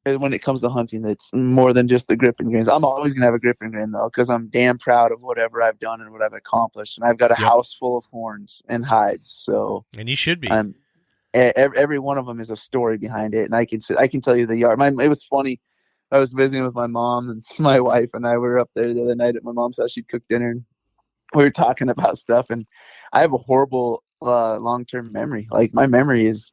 when it comes to hunting that's more than just the grip and grins. I'm always gonna have a grip and grin though, because I'm damn proud of whatever I've done and what I've accomplished, and I've got a house full of horns and hides. So, and you should be. Every one of them is a story behind it, and I can tell you the yard. It was funny. I was visiting with my mom, and my wife and I were up there the other night at my mom's house. She cooked dinner, and we were talking about stuff. And I have a horrible long-term memory. Like, my memory it's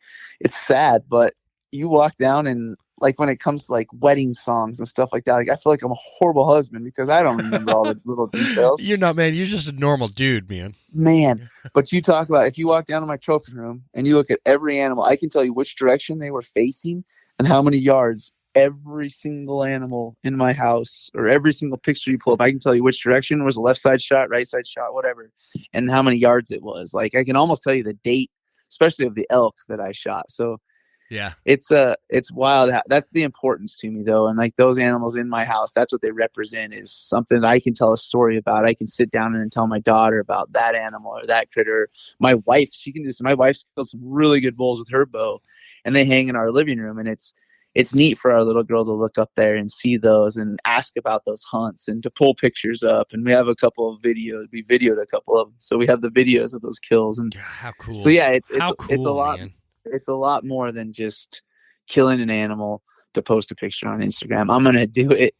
sad, but you walk down and, like, when it comes to like wedding songs and stuff like that, like, I feel like I'm a horrible husband because I don't remember all the little details. You're not, man. You're just a normal dude, man. But you talk about, if you walk down to my trophy room and you look at every animal, I can tell you which direction they were facing and how many yards every single animal in my house, or every single picture you pull up. I can tell you which direction was a left side shot, right side shot, whatever, and how many yards it was. Like, I can almost tell you the date, especially of the elk that I shot. So yeah, it's wild. That's the importance to me though. And like, those animals in my house, that's what they represent, is something that I can tell a story about. I can sit down and tell my daughter about that animal or that critter. My wife, my wife's killed some really good bulls with her bow, and they hang in our living room. And it's neat for our little girl to look up there and see those and ask about those hunts and to pull pictures up. And we have a couple of videos. We videoed a couple of them, so we have the videos of those kills. And how cool! So yeah, it's a lot. Man. It's a lot more than just killing an animal to post a picture on Instagram. I'm going to do it.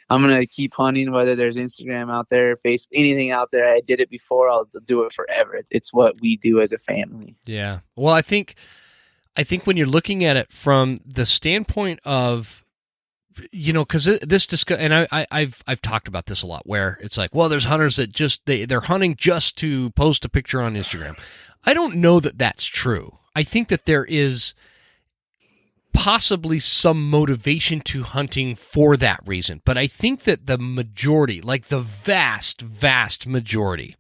I'm going to keep hunting, whether there's Instagram out there, Facebook, anything out there. I did it before. I'll do it forever. It's what we do as a family. Yeah. Well, I think when you're looking at it from the standpoint of, because this discussion, and I've talked about this a lot, where it's like, well, there's hunters that just they're hunting just to post a picture on Instagram. I don't know that that's true. I think that there is possibly some motivation to hunting for that reason, but I think that the majority, like the vast majority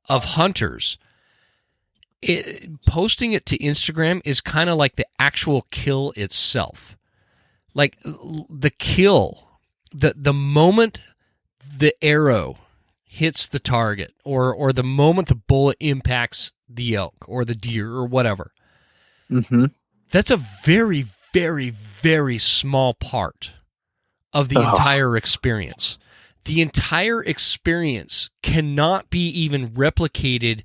of hunters, posting it to Instagram is kind of like the actual kill itself. Like, the kill, the moment the arrow hits the target, or the moment the bullet impacts the elk or the deer or whatever, that's a very, very, very small part of the entire experience. The entire experience cannot be even replicated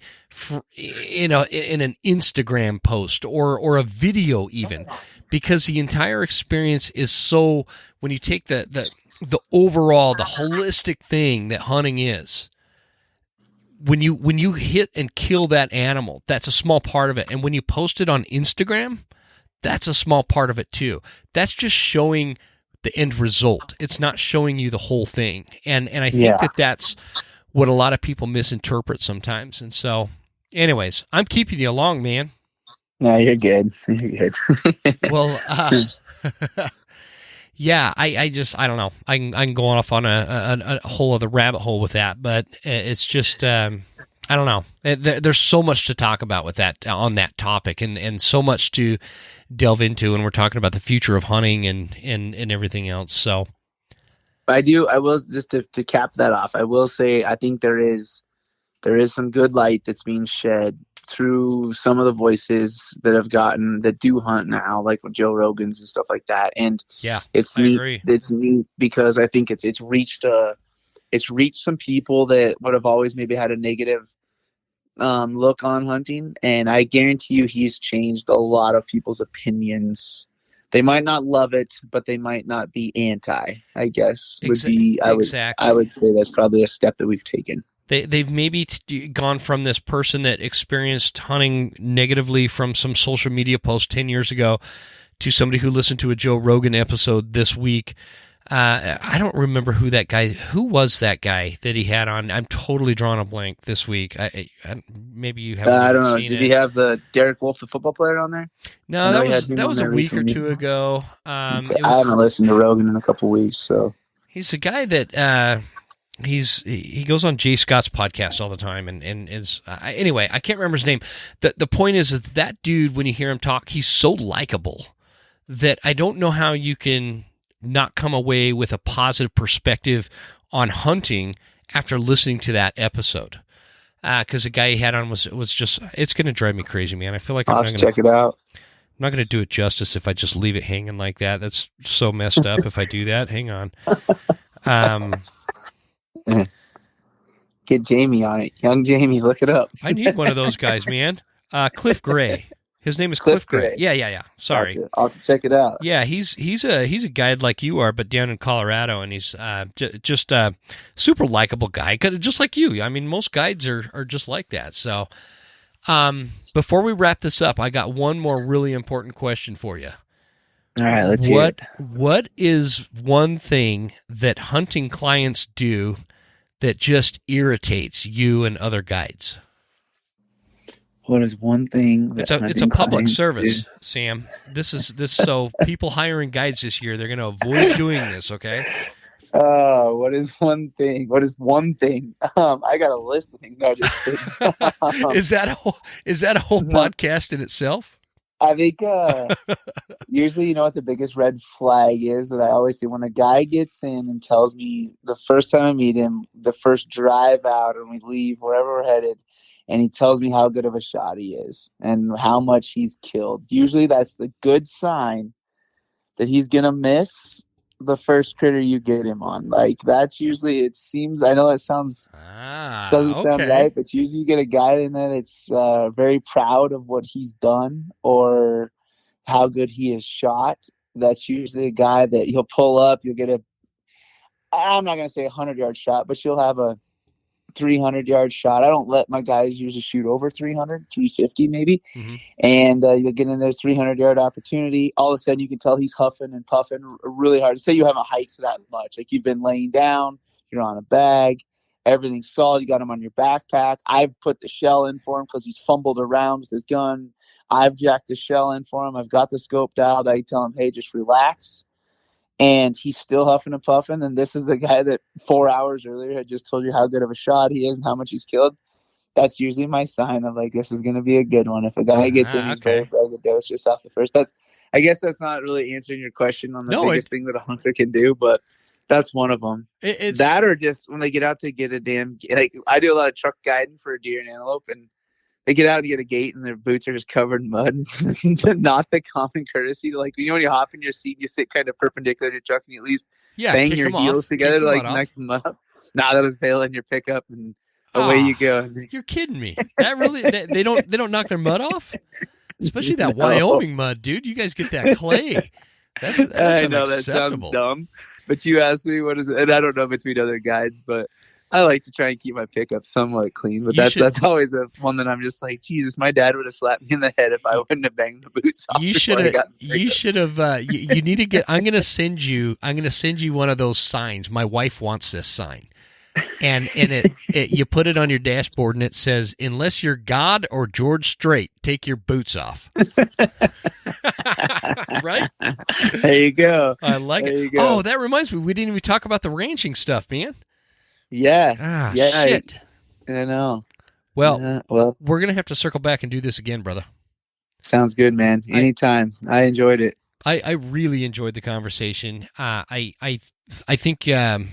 in an Instagram post or a video even, because the entire experience is so, when you take the overall, the holistic thing that hunting is, when you hit and kill that animal, that's a small part of it. And when you post it on Instagram, that's a small part of it too. That's just showing the end result. It's not showing you the whole thing. And I think that's what a lot of people misinterpret sometimes. And so, anyways, I'm keeping you along, man. No, you're good. You're good. Well, yeah, I don't know. I can go off on a whole other rabbit hole with that, but it's just, I don't know. There's so much to talk about with that, on that topic, and so much to delve into, and we're talking about the future of hunting and everything else. So I will, just to cap that off, I will say, I think there is some good light that's being shed through some of the voices that do hunt now, like with Joe Rogan's and stuff like that. And yeah, it's I neat. agree. It's neat because I think it's reached some people that would have always maybe had a negative look on hunting, and I guarantee you he's changed a lot of people's opinions. They might not love it, but they might not be anti, I guess. Exactly. I would say that's probably a step that we've taken. They've maybe gone from this person that experienced hunting negatively from some social media post 10 years ago to somebody who listened to a Joe Rogan episode this week. I don't remember who was that guy that he had on. I'm totally drawing a blank this week. Maybe you haven't I don't know. seen Did it. he have the Derek Wolf, the football player, on there? No, that was a week or two ago. I haven't listened to Rogan in a couple weeks, so he's a guy that he goes on Jay Scott's podcast all the time, and is anyway. I can't remember his name. The point is that dude, when you hear him talk, he's so likable that I don't know how you can not come away with a positive perspective on hunting after listening to that episode. Because the guy he had on was just, it's going to drive me crazy, man. I feel like I'll have to check it out. I'm not going to do it justice if I just leave it hanging like that. That's so messed up if I do that. Hang on. Get Jamie on it. Young Jamie, look it up. I need one of those guys, man. Cliff Gray. His name is Cliff Gray. Yeah. Sorry. Gotcha. I'll have to check it out. Yeah, he's a guide like you are, but down in Colorado, and he's just a super likable guy, just like you. I mean, most guides are just like that. So, before we wrap this up, I got one more really important question for you. All right, let's hear it. What is one thing that hunting clients do that just irritates you and other guides? What is one thing that it's a public service, Sam. This is so people hiring guides this year, they're going to avoid doing this, okay? What is one thing? I got a list of things. No, just kidding. Is that a whole podcast in itself? I think usually, you know what the biggest red flag is that I always see when a guy gets in and tells me the first time I meet him, the first drive out, and we leave wherever we're headed, and he tells me how good of a shot he is and how much he's killed. Usually that's the good sign that he's going to miss the first critter you get him on. Like, that's usually, it seems, I know that sounds, doesn't sound right, but usually you get a guy in there that's very proud of what he's done or how good he has shot. That's usually a guy that he'll pull up, you'll get I'm not going to say 100-yard shot, but you'll have a 300-yard shot. I don't let my guys usually shoot over 300, 350 maybe. Mm-hmm. And you'll get in there 300-yard opportunity. All of a sudden you can tell he's huffing and puffing really hard. Say you haven't hiked that much. Like, you've been laying down, you're on a bag, everything's solid, you got him on your backpack. I've put the shell in for him because he's fumbled around with his gun. I've jacked the shell in for him. I've got the scope dialed. I tell him, hey, just relax. And he's still huffing and puffing. And this is the guy that 4 hours earlier had just told you how good of a shot he is and how much he's killed. That's usually my sign of, like, this is going to be a good one. If a guy gets in, he's very braggadocious just off the first. I guess that's not really answering your question on the biggest thing that a hunter can do, but that's one of them. It's that, or just when they get out to get a damn, like, I do a lot of truck guiding for a deer and antelope, and they get out and get a gate and their boots are just covered in mud. Not the common courtesy to, like, you know, when you hop in your seat, you sit kind of perpendicular to your truck and you at least bang your heels together to, like, knock them up. Nah, that was bailing your pickup and away you go. You're kidding me. That really, they don't knock their mud off? Especially that Wyoming mud, dude. You guys get that clay. That's I know that sounds dumb, but you asked me what is it, and I don't know between other guides, but I like to try and keep my pickup somewhat clean, but that's always the one that I'm just like, Jesus, my dad would have slapped me in the head if I wouldn't have banged the boots off. You should have. You need to get. I'm gonna send you one of those signs. My wife wants this sign, and it you put it on your dashboard, and it says, "Unless you're God or George Strait, take your boots off." Right? There you go. I like it. Oh, that reminds me, we didn't even talk about the ranching stuff, man. Yeah. Shit. I know. Well, we're going to have to circle back and do this again, brother. Sounds good, man. Anytime. I enjoyed it. I really enjoyed the conversation. I think the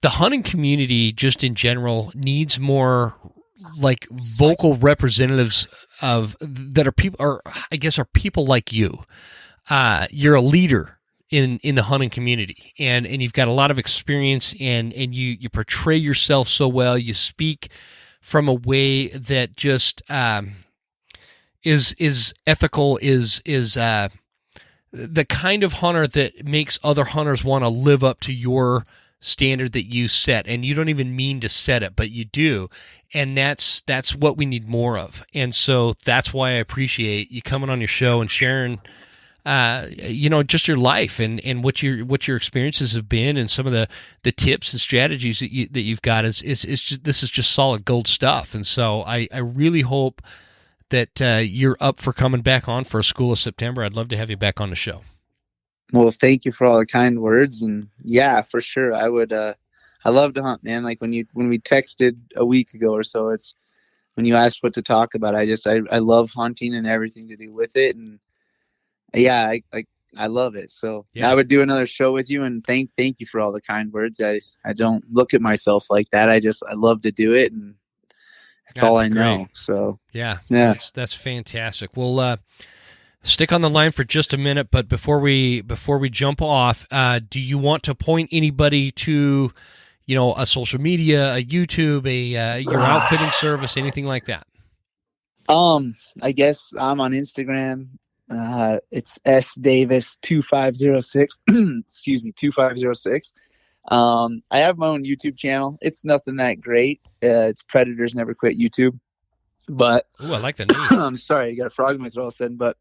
hunting community just in general needs more like vocal representatives of that are people, or I guess are people like you. You're a leader in the hunting community, and you've got a lot of experience, and you portray yourself so well. You speak from a way that just is ethical, is the kind of hunter that makes other hunters want to live up to your standard that you set, and you don't even mean to set it, but you do, and that's what we need more of. And so that's why I appreciate you coming on your show and sharing just your life and what your experiences have been, and some of the tips and strategies that you've got is just, this is just solid gold stuff. And so I really hope that you're up for coming back on for a School of September. I'd love to have you back on the show. Well, thank you for all the kind words, and yeah, for sure, I would. I love to hunt, man. Like when we texted a week ago or so, it's when you asked what to talk about. I love hunting and everything to do with it, and yeah, I love it. So yeah. I would do another show with you, and thank you for all the kind words. I don't look at myself like that. I love to do it, and that's all I know. So yeah, that's fantastic. We'll stick on the line for just a minute, but before we jump off, do you want to point anybody to, a social media, a YouTube, your outfitting service, anything like that? I guess I'm on Instagram. It's sdavis2506. Excuse me, 2506. I have my own YouTube channel. It's nothing that great. It's Predators Never Quit YouTube. But ooh, I like the name. I'm sorry, I got a frog in my throat all of a sudden. But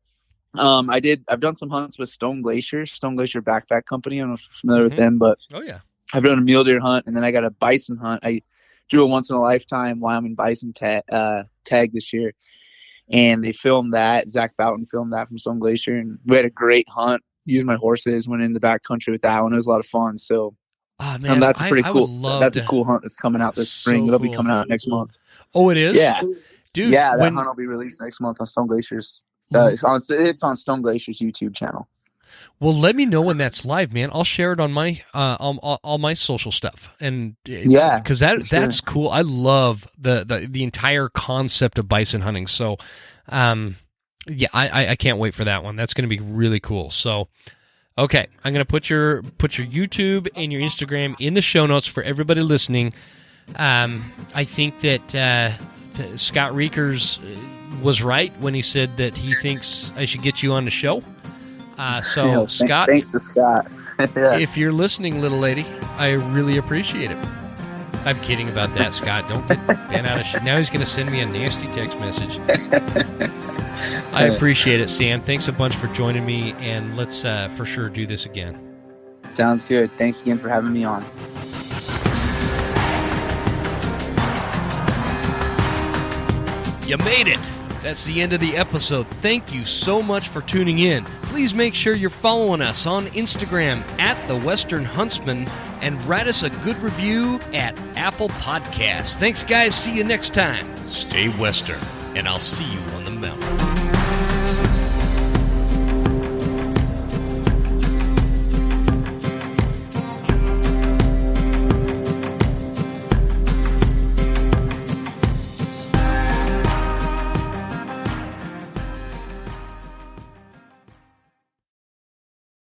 I've done some hunts with Stone Glacier Backpack Company. I don't know if you're familiar with them, but oh yeah, I've done a mule deer hunt, and then I got a bison hunt. I drew a once in a lifetime Wyoming bison tag this year, and they filmed that. Zach Bowden filmed that from Stone Glacier, and we had a great hunt. Used my horses, went in the back country with that one. It was a lot of fun. So, man, that's pretty cool. That's a cool hunt that's coming out this spring. It'll be coming out next month. Oh, it is? Yeah, dude. Yeah, that hunt will be released next month on Stone Glacier's. It's on Stone Glacier's YouTube channel. Well, let me know when that's live, man. I'll share it on my all my social stuff, and yeah, because that's cool. I love the entire concept of bison hunting. So, yeah, I can't wait for that one. That's going to be really cool. So, okay, I'm going to put your YouTube and your Instagram in the show notes for everybody listening. I think that Scott Reekers was right when he said that he thinks I should get you on the show. Scott, thanks to Scott. Yeah. If you're listening, little lady, I really appreciate it. I'm kidding about that, Scott. Don't get bent out of shit. Now he's going to send me a nasty text message. I appreciate it, Sam. Thanks a bunch for joining me, and let's for sure do this again. Sounds good. Thanks again for having me on. You made it. That's the end of the episode. Thank you so much for tuning in. Please make sure you're following us on Instagram @TheWesternHuntsman and write us a good review at Apple Podcasts. Thanks, guys. See you next time. Stay Western, and I'll see you on the mountain.